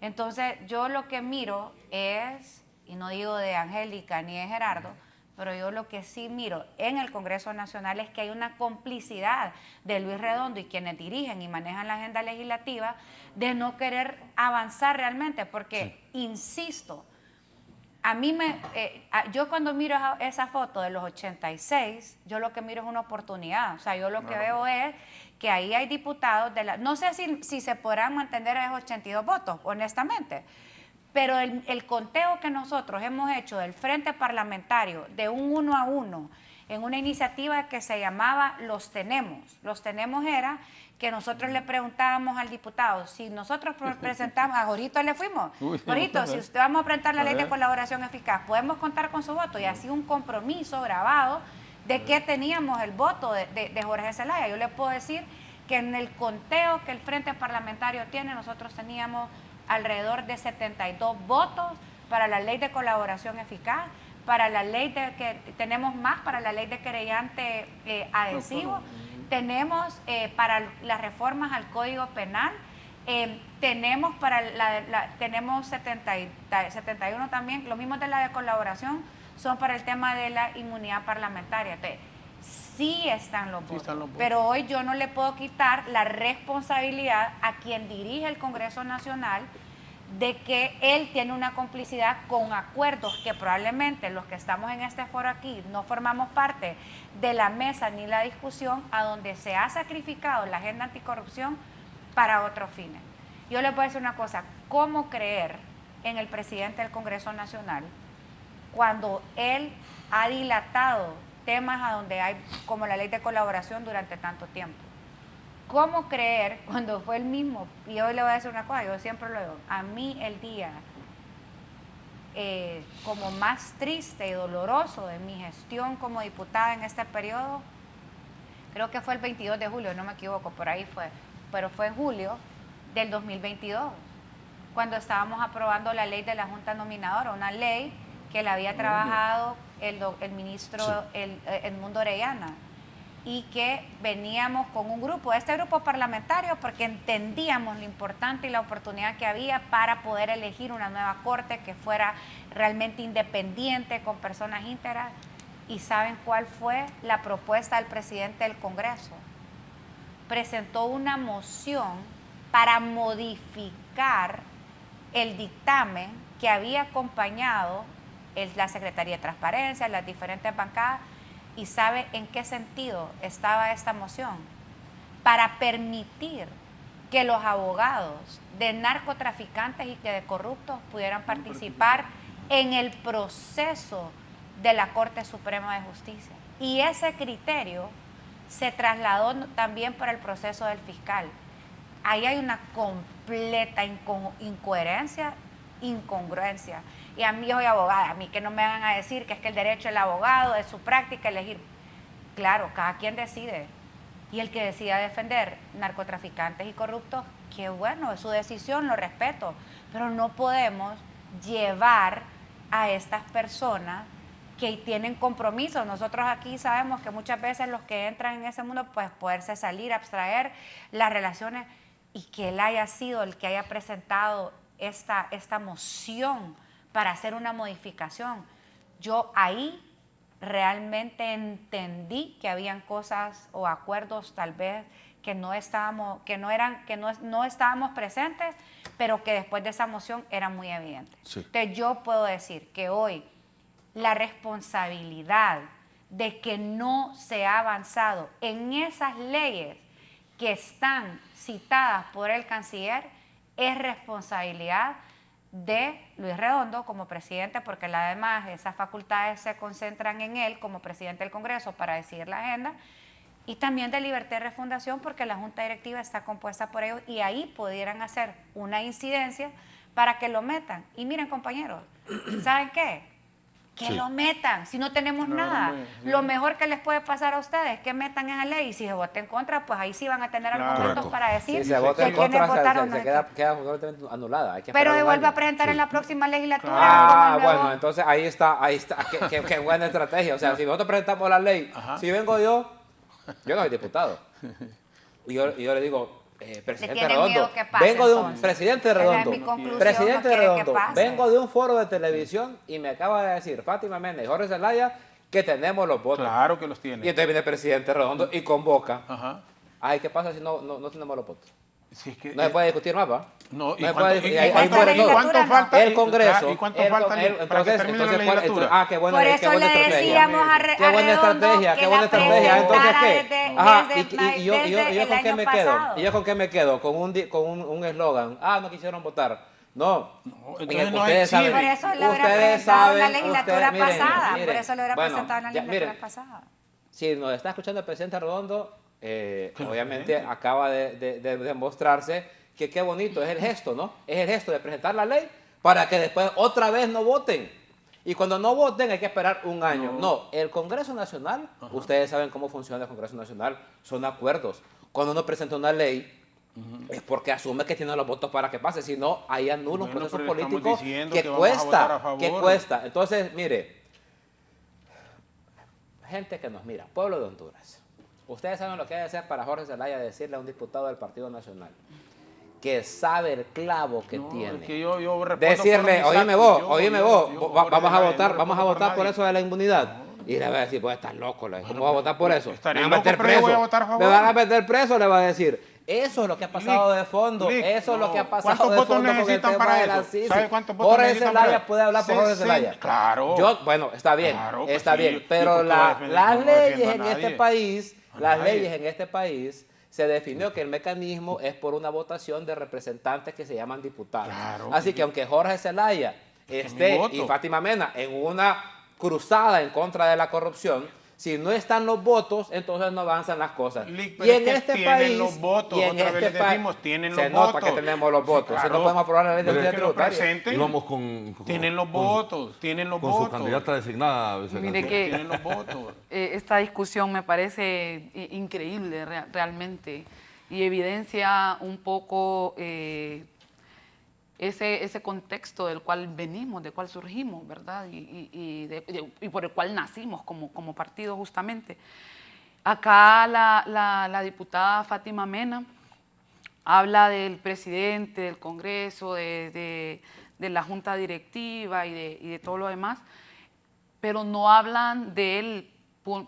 Entonces, yo lo que miro es, y no digo de Angélica ni de Gerardo, pero yo lo que sí miro en el Congreso Nacional es que hay una complicidad de Luis Redondo y quienes dirigen y manejan la agenda legislativa de no querer avanzar realmente, porque, insisto, a mí yo cuando miro esa foto de los 86, yo lo que miro es una oportunidad. O sea, yo lo que veo es que ahí hay diputados no sé si se podrán mantener a esos 82 votos, honestamente, pero el conteo que nosotros hemos hecho del Frente Parlamentario de un 1 a 1 en una iniciativa que se llamaba Los Tenemos. Los Tenemos era que nosotros le preguntábamos al diputado, si nosotros presentamos, a Jorito le fuimos, Jorito, si usted vamos a presentar la ley de colaboración eficaz, podemos contar con su voto, y así un compromiso grabado de que teníamos el voto de Jorge Zelaya. Yo le puedo decir que en el conteo que el Frente Parlamentario tiene, nosotros teníamos alrededor de 72 votos para la ley de colaboración eficaz, para la ley tenemos más para la ley de querellante adhesivo, tenemos para las reformas al Código Penal, tenemos tenemos 71 también, los mismos de la de colaboración son para el tema de la inmunidad parlamentaria. Entonces, sí están los votos, pero hoy yo no le puedo quitar la responsabilidad a quien dirige el Congreso Nacional de que él tiene una complicidad con acuerdos que probablemente los que estamos en este foro aquí no formamos parte de la mesa ni la discusión, a donde se ha sacrificado la agenda anticorrupción para otros fines. Yo les voy a decir una cosa, ¿cómo creer en el presidente del Congreso Nacional cuando él ha dilatado temas a donde hay, como la ley de colaboración, durante tanto tiempo? ¿Cómo creer cuando fue el mismo? Y hoy le voy a decir una cosa, yo siempre lo digo, a mí el día como más triste y doloroso de mi gestión como diputada en este periodo, creo que fue el 22 de julio, no me equivoco, por ahí fue, pero fue en julio del 2022, cuando estábamos aprobando la ley de la Junta Nominadora, una ley que la había trabajado el ministro Edmundo Orellana, y que veníamos con un grupo, este grupo parlamentario, porque entendíamos lo importante y la oportunidad que había para poder elegir una nueva corte que fuera realmente independiente, con personas íntegras. ¿Y saben cuál fue la propuesta del presidente del Congreso? Presentó una moción para modificar el dictamen que había acompañado la Secretaría de Transparencia, las diferentes bancadas. ¿Y sabe en qué sentido estaba esta moción? Para permitir que los abogados de narcotraficantes y que de corruptos pudieran participar en el proceso de la Corte Suprema de Justicia. Y ese criterio se trasladó también para el proceso del fiscal. Ahí hay una completa incoherencia, incongruencia. Y a mí, yo soy abogada, a mí que no me van a decir que es que el derecho del abogado es su práctica elegir. Claro, cada quien decide. Y el que decida defender narcotraficantes y corruptos, qué bueno, es su decisión, lo respeto. Pero no podemos llevar a estas personas que tienen compromisos. Nosotros aquí sabemos que muchas veces los que entran en ese mundo, pues poderse salir, abstraer las relaciones, y que él haya sido el que haya presentado esta moción para hacer una modificación. Yo ahí realmente entendí que habían cosas o acuerdos tal vez que no estábamos presentes, pero que después de esa moción era muy evidente. Sí. Entonces yo puedo decir que hoy la responsabilidad de que no se ha avanzado en esas leyes que están citadas por el canciller es responsabilidad de Luis Redondo como presidente, porque además esas facultades se concentran en él como presidente del Congreso para decidir la agenda, y también de Libertad y Refundación, porque la Junta Directiva está compuesta por ellos y ahí pudieran hacer una incidencia para que lo metan. Y miren, compañeros, ¿saben qué? Que lo metan, si no tenemos nada. Lo mejor que les puede pasar a ustedes es que metan esa ley, y si se vota en contra, pues ahí sí van a tener argumentos para decir si se vota en contra, se queda anulada. Pero se vuelve a presentar en la próxima legislatura. Ah, bueno, entonces ahí está, qué buena estrategia. O sea, si nosotros presentamos la ley, si vengo yo no soy diputado, y yo le digo, presidente Redondo, vengo de un presidente Redondo, vengo de un foro de televisión y me acaba de decir Fátima Méndez y Jorge Zelaya que tenemos los votos. Claro que los tiene. Y entonces viene el presidente Redondo y convoca. Ay, ¿qué pasa si no tenemos los votos? Si es que, no se puede discutir más, ¿va? No, ¿y cuánto falta? El Congreso. ¿Y cuánto falta para que termine la legislatura? Qué buena, por eso qué buena le decíamos a qué buena estrategia, qué buena estrategia. Entonces, ¿qué? Ajá, ¿y yo con qué me quedo? ¿Y yo con qué me quedo? Con un eslogan. No quisieron votar. No, ustedes saben. Por eso le hubiera presentado en la legislatura pasada. Por eso le hubiera presentado en la legislatura pasada. Si nos está escuchando el presidente Redondo, obviamente acaba de demostrarse que qué bonito es el gesto, ¿no? Es el gesto de presentar la ley para que después otra vez no voten. Y cuando no voten hay que esperar un año. No, el Congreso Nacional, ustedes saben cómo funciona el Congreso Nacional, son acuerdos. Cuando uno presenta una ley, es porque asume que tiene los votos para que pase, si no, hay anula un proceso político que cuesta. Entonces, mire, gente que nos mira, pueblo de Honduras, Ustedes saben lo que debe ser para Jorge Zelaya decirle a un diputado del Partido Nacional que sabe el clavo que tiene. Es que yo decirle, oíme vos, vamos a votar por eso de la inmunidad. Y le va a decir, pues estás loco, ¿cómo va a votar por eso? Me van a meter preso. Me van a meter preso, le va a decir. Eso es lo que ha pasado de fondo. Eso es lo que ha pasado de fondo con el tema de la CICI. Jorge Zelaya puede hablar por Jorge Zelaya. Claro. Bueno, está bien, claro, está bien. Pero las leyes en este país, se definió que el mecanismo es por una votación de representantes que se llaman diputados. Claro, así que aunque Jorge Zelaya esté y Fátima Mena en una cruzada en contra de la corrupción, si no están los votos, entonces no avanzan las cosas. Y en este país, los votos, otra vez les decimos, tienen los votos. Se nota que tenemos los votos. Claro. Si no podemos aprobar la ley de autoridad tributaria. Y vamos con tienen los votos, tienen los votos. Con su candidata designada. Mire que tienen los votos. Esta discusión me parece increíble realmente y evidencia un poco ese contexto del cual venimos, del cual surgimos, ¿verdad? Y por el cual nacimos como partido justamente. Acá la diputada Fátima Mena habla del presidente, del Congreso, de la Junta Directiva y de todo lo demás, pero no hablan del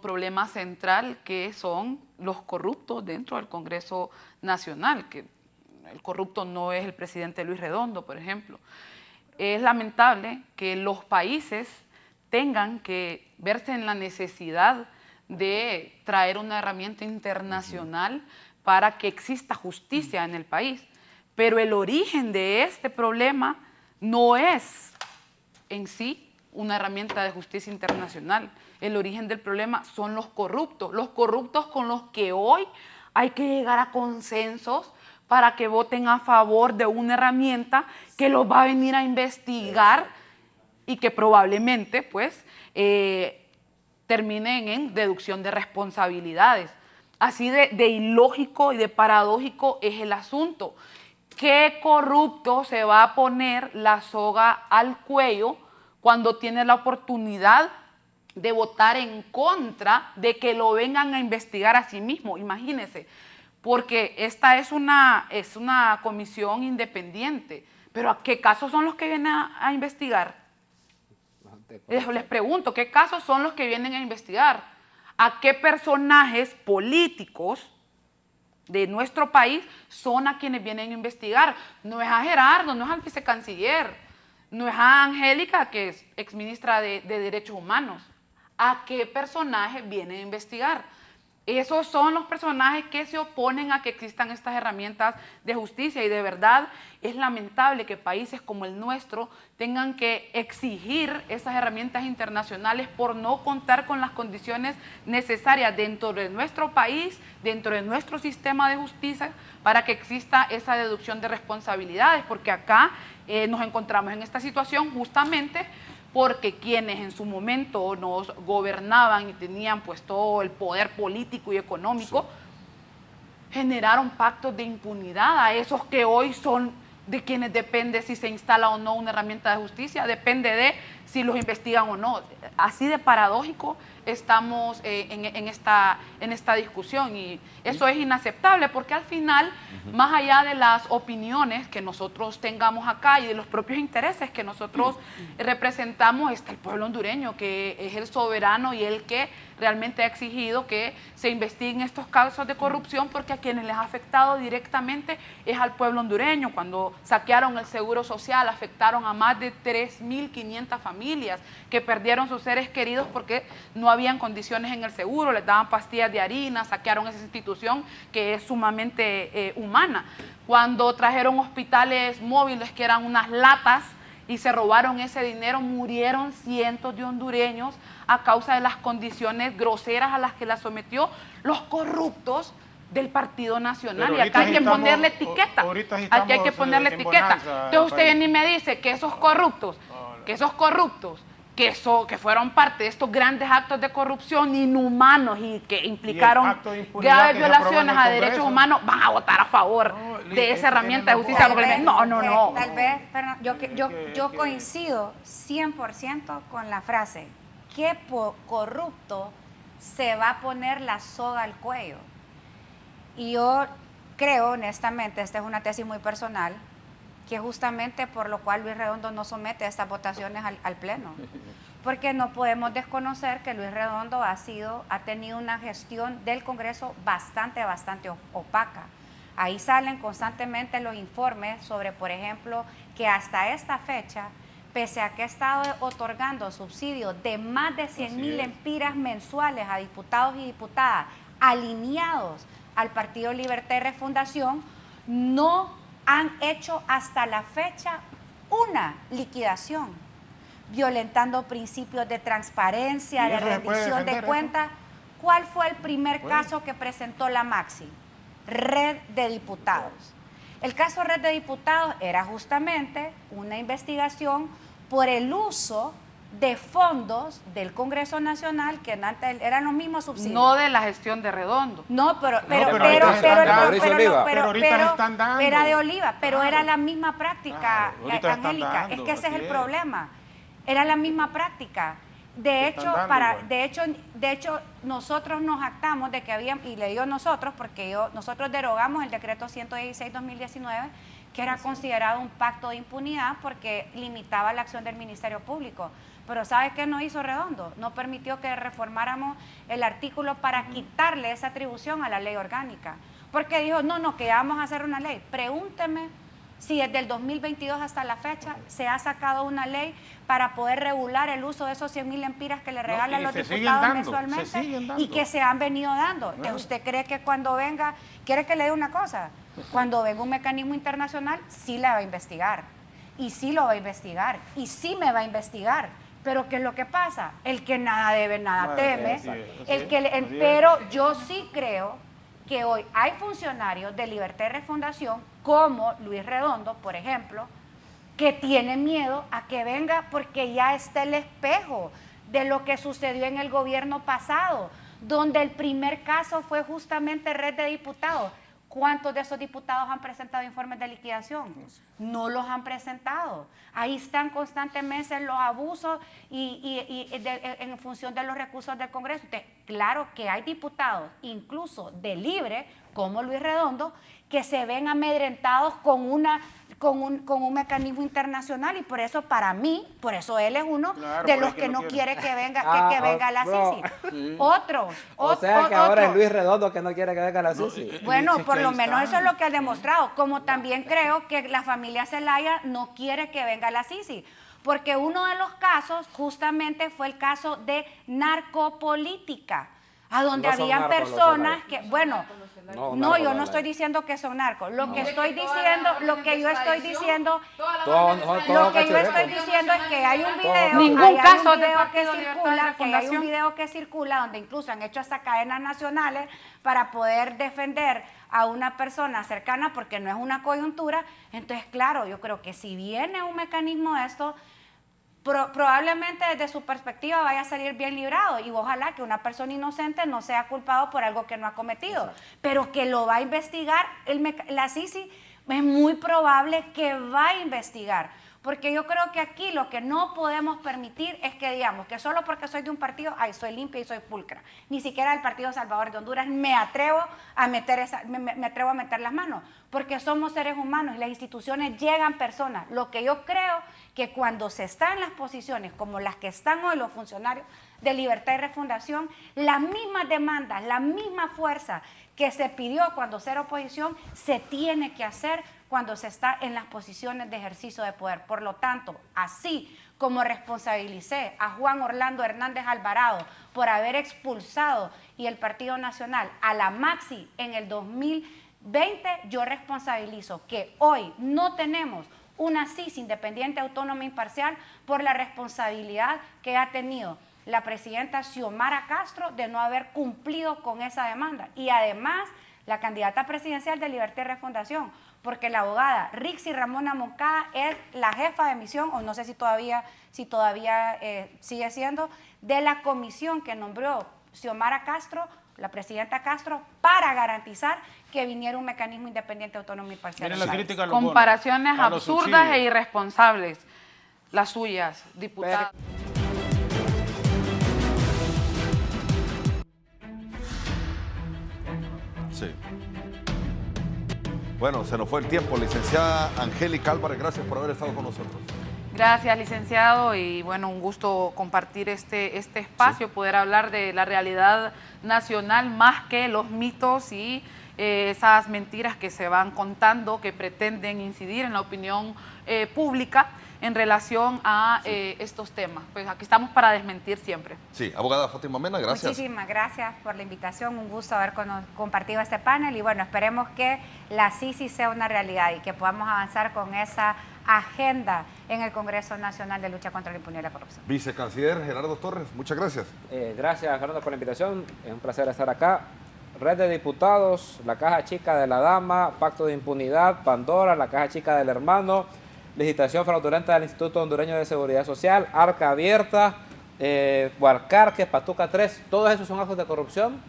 problema central que son los corruptos dentro del Congreso Nacional, que el corrupto no es el presidente Luis Redondo, por ejemplo. Es lamentable que los países tengan que verse en la necesidad de traer una herramienta internacional para que exista justicia en el país. Pero el origen de este problema no es en sí una herramienta de justicia internacional. El origen del problema son los corruptos con los que hoy hay que llegar a consensos para que voten a favor de una herramienta que los va a venir a investigar y que probablemente pues terminen en deducción de responsabilidades. Así de ilógico y de paradójico es el asunto. ¿Qué corrupto se va a poner la soga al cuello cuando tiene la oportunidad de votar en contra de que lo vengan a investigar a sí mismo? Imagínense. Porque esta es una comisión independiente. Pero ¿a qué casos son los que vienen a investigar? Les pregunto, ¿qué casos son los que vienen a investigar? ¿A qué personajes políticos de nuestro país son a quienes vienen a investigar? No es a Gerardo, no es al vicecanciller, no es a Angélica, que es exministra de Derechos Humanos. ¿A qué personajes vienen a investigar? Esos son los personajes que se oponen a que existan estas herramientas de justicia y de verdad es lamentable que países como el nuestro tengan que exigir esas herramientas internacionales por no contar con las condiciones necesarias dentro de nuestro país, dentro de nuestro sistema de justicia para que exista esa deducción de responsabilidades, porque acá nos encontramos en esta situación justamente porque quienes en su momento nos gobernaban y tenían pues todo el poder político y económico, generaron pactos de impunidad a esos que hoy son de quienes depende si se instala o no una herramienta de justicia, depende de si los investigan o no. Así de paradójico estamos en esta discusión y eso es inaceptable porque al final, más allá de las opiniones que nosotros tengamos acá y de los propios intereses que nosotros representamos, está el pueblo hondureño que es el soberano y el que realmente ha exigido que se investiguen estos casos de corrupción porque a quienes les ha afectado directamente es al pueblo hondureño. Cuando saquearon el seguro social afectaron a más de 3.500 familias que perdieron sus seres queridos porque no habían condiciones en el seguro, les daban pastillas de harina, saquearon esa institución que es sumamente humana. Cuando trajeron hospitales móviles que eran unas latas y se robaron ese dinero, murieron cientos de hondureños a causa de las condiciones groseras a las que la sometió los corruptos del Partido Nacional. Y acá hay que ponerle etiqueta. Aquí hay que ponerle etiqueta. Entonces usted viene y me dice que esos corruptos, que fueron parte de estos grandes actos de corrupción inhumanos y que implicaron graves violaciones a derechos humanos, van a votar a favor de esa herramienta de justicia. No. Tal vez, yo coincido 100% con la frase, ¿qué corrupto se va a poner la soga al cuello. Y yo creo, honestamente, esta es una tesis muy personal, que justamente por lo cual Luis Redondo no somete estas votaciones al Pleno. Porque no podemos desconocer que Luis Redondo ha tenido una gestión del Congreso bastante opaca. Ahí salen constantemente los informes sobre, por ejemplo, que hasta esta fecha, pese a que ha estado otorgando subsidios de más de 100.000 lempiras mensuales a diputados y diputadas alineados al Partido Libertad y Refundación, no han hecho hasta la fecha una liquidación, violentando principios de transparencia, de rendición de cuentas. ¿Cuál fue el primer caso que presentó la Maxi? Red de Diputados. El caso Red de Diputados era justamente una investigación por el uso de fondos del Congreso Nacional que antes eran los mismos subsidios. No de la gestión de Redondo. No, pero era de Oliva, pero era la misma práctica, Angélica, es que ese es el problema. Era la misma práctica. De hecho, nosotros nos jactamos de que había, y le digo nosotros, porque nosotros derogamos el decreto 116-2019, que era considerado un pacto de impunidad porque limitaba la acción del Ministerio Público. Pero ¿sabe qué no hizo Redondo? No permitió que reformáramos el artículo para quitarle esa atribución a la ley orgánica. Porque dijo, no, que ya vamos a hacer una ley. Pregúnteme si desde el 2022 hasta la fecha se ha sacado una ley para poder regular el uso de esos 100.000 lempiras que le regalan los diputados mensualmente y que se han venido dando. Entonces, ¿usted cree que cuando venga, quiere que le dé una cosa? Cuando venga un mecanismo internacional, sí la va a investigar, y sí lo va a investigar, y sí me va a investigar. Pero ¿qué es lo que pasa? El que nada debe, nada teme. Pero yo sí creo que hoy hay funcionarios de Libertad y Refundación, como Luis Redondo, por ejemplo, que tienen miedo a que venga porque ya está el espejo de lo que sucedió en el gobierno pasado, donde el primer caso fue justamente Red de Diputados. ¿Cuántos de esos diputados han presentado informes de liquidación? No los han presentado. Ahí están constantemente los abusos en función de los recursos del Congreso. Entonces, claro que hay diputados, incluso de libre, como Luis Redondo, que se ven amedrentados con un mecanismo internacional, y por eso para mí, por eso él es uno de los que no quiere que venga, que venga la Sisi. Otros. O sea que ahora es Luis Redondo que no quiere que venga la Sisi. Bueno, por lo menos eso es lo que ha demostrado. Como también creo que la familia Zelaya no quiere que venga la Sisi. Porque uno de los casos justamente fue el caso de narcopolítica, a donde habían personas que, bueno, yo no estoy diciendo que son narcos. Lo que yo estoy diciendo es que hay un video, que circula donde incluso han hecho hasta cadenas nacionales para poder defender a una persona cercana porque no es una coyuntura. Entonces, claro, yo creo que si viene un mecanismo de esto, probablemente desde su perspectiva vaya a salir bien librado, y ojalá que una persona inocente no sea culpado por algo que no ha cometido. Exacto. Pero que lo va a investigar la Sisi, es muy probable que va a investigar, porque yo creo que aquí lo que no podemos permitir es que digamos que solo porque soy de un partido, soy limpia y soy pulcra. Ni siquiera del Partido Salvador de Honduras me atrevo a meter las manos, porque somos seres humanos y las instituciones llegan personas. Lo que yo creo que cuando se está en las posiciones como las que están hoy los funcionarios de Libertad y Refundación, las mismas demandas, la misma fuerza que se pidió cuando se era oposición, se tiene que hacer cuando se está en las posiciones de ejercicio de poder. Por lo tanto, así como responsabilicé a Juan Orlando Hernández Alvarado por haber expulsado y el Partido Nacional a la Maxi en el 2020, yo responsabilizo que hoy no tenemos una CIS independiente, autónoma e imparcial por la responsabilidad que ha tenido la presidenta Xiomara Castro de no haber cumplido con esa demanda. Y además, la candidata presidencial de Libertad y Refundación, porque la abogada Rixi Ramona Moncada es la jefa de misión, o no sé si todavía sigue siendo, de la comisión que nombró Xiomara Castro, la presidenta Castro, para garantizar que viniera un mecanismo independiente, autónomo y parcial. Comparaciones absurdas e irresponsables, las suyas, diputada. Sí. Bueno, se nos fue el tiempo. Licenciada Angélica Álvarez, gracias por haber estado con nosotros. Gracias, licenciado, y bueno, un gusto compartir este espacio, poder hablar de la realidad nacional más que los mitos y esas mentiras que se van contando, que pretenden incidir en la opinión pública en relación a estos temas. Pues aquí estamos para desmentir siempre. Sí, abogada Fátima Mena, gracias. Muchísimas gracias por la invitación, un gusto haber compartido este panel y bueno, esperemos que la CICI sea una realidad y que podamos avanzar con esa agenda en el Congreso Nacional de Lucha contra la Impunidad y la Corrupción. Vicecanciller Gerardo Torres, muchas gracias. Gracias, Fernando, por la invitación. Es un placer estar acá. Red de Diputados, la Caja Chica de la Dama, Pacto de Impunidad, Pandora, la Caja Chica del Hermano, licitación fraudulenta del Instituto Hondureño de Seguridad Social, Arca Abierta, Huarcarque, Patuca 3, todos esos son actos de corrupción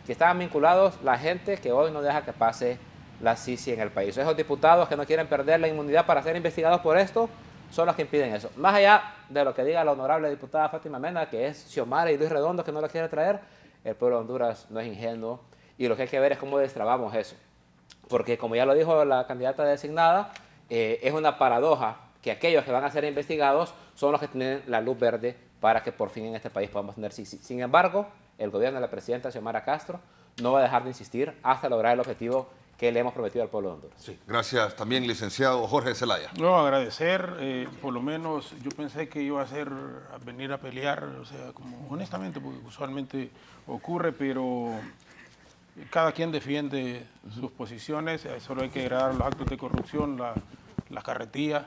que estaban vinculados la gente que hoy no deja que pase la CICI en el país. Esos diputados que no quieren perder la inmunidad para ser investigados por esto son los que impiden eso. Más allá de lo que diga la honorable diputada Fátima Mena, que es Xiomara y Luis Redondo que no la quiere traer, el pueblo de Honduras no es ingenuo y lo que hay que ver es cómo destrabamos eso. Porque como ya lo dijo la candidata designada, es una paradoja que aquellos que van a ser investigados son los que tienen la luz verde para que por fin en este país podamos tener CICI. Sin embargo, el gobierno de la presidenta Xiomara Castro no va a dejar de insistir hasta lograr el objetivo que le hemos prometido al pueblo de Honduras. Sí, gracias también, licenciado Jorge Zelaya. No, agradecer, por lo menos yo pensé que iba a venir a pelear, o sea, como honestamente, porque usualmente ocurre, pero cada quien defiende sus posiciones, solo hay que agregar los actos de corrupción, las carretillas,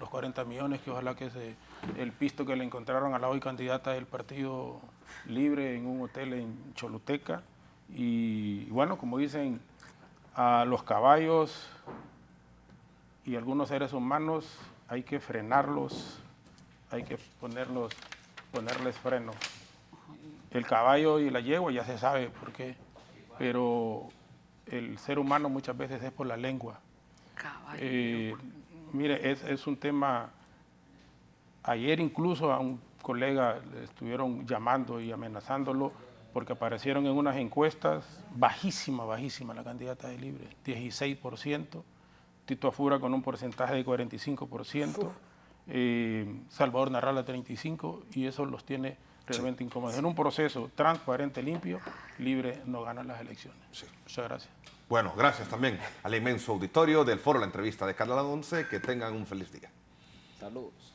los 40 millones, que ojalá que el pisto que le encontraron a la hoy candidata del Partido Libre en un hotel en Choluteca, y bueno, como dicen, a los caballos y algunos seres humanos hay que frenarlos, hay que ponerles freno. El caballo y la yegua ya se sabe por qué, pero el ser humano muchas veces es por la lengua. Mire, es un tema, ayer incluso a un colega le estuvieron llamando y amenazándolo porque aparecieron en unas encuestas, bajísima la candidata de Libre, 16%, Tito Afura con un porcentaje de 45%, Salvador Narrala 35%, y eso los tiene realmente incómodos. En un proceso transparente, limpio, Libre no gana las elecciones. Sí. Muchas gracias. Bueno, gracias también al inmenso auditorio del Foro La Entrevista de Canal 11, que tengan un feliz día. Saludos.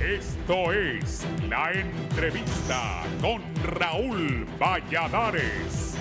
Esto es La Entrevista con Raúl Valladares.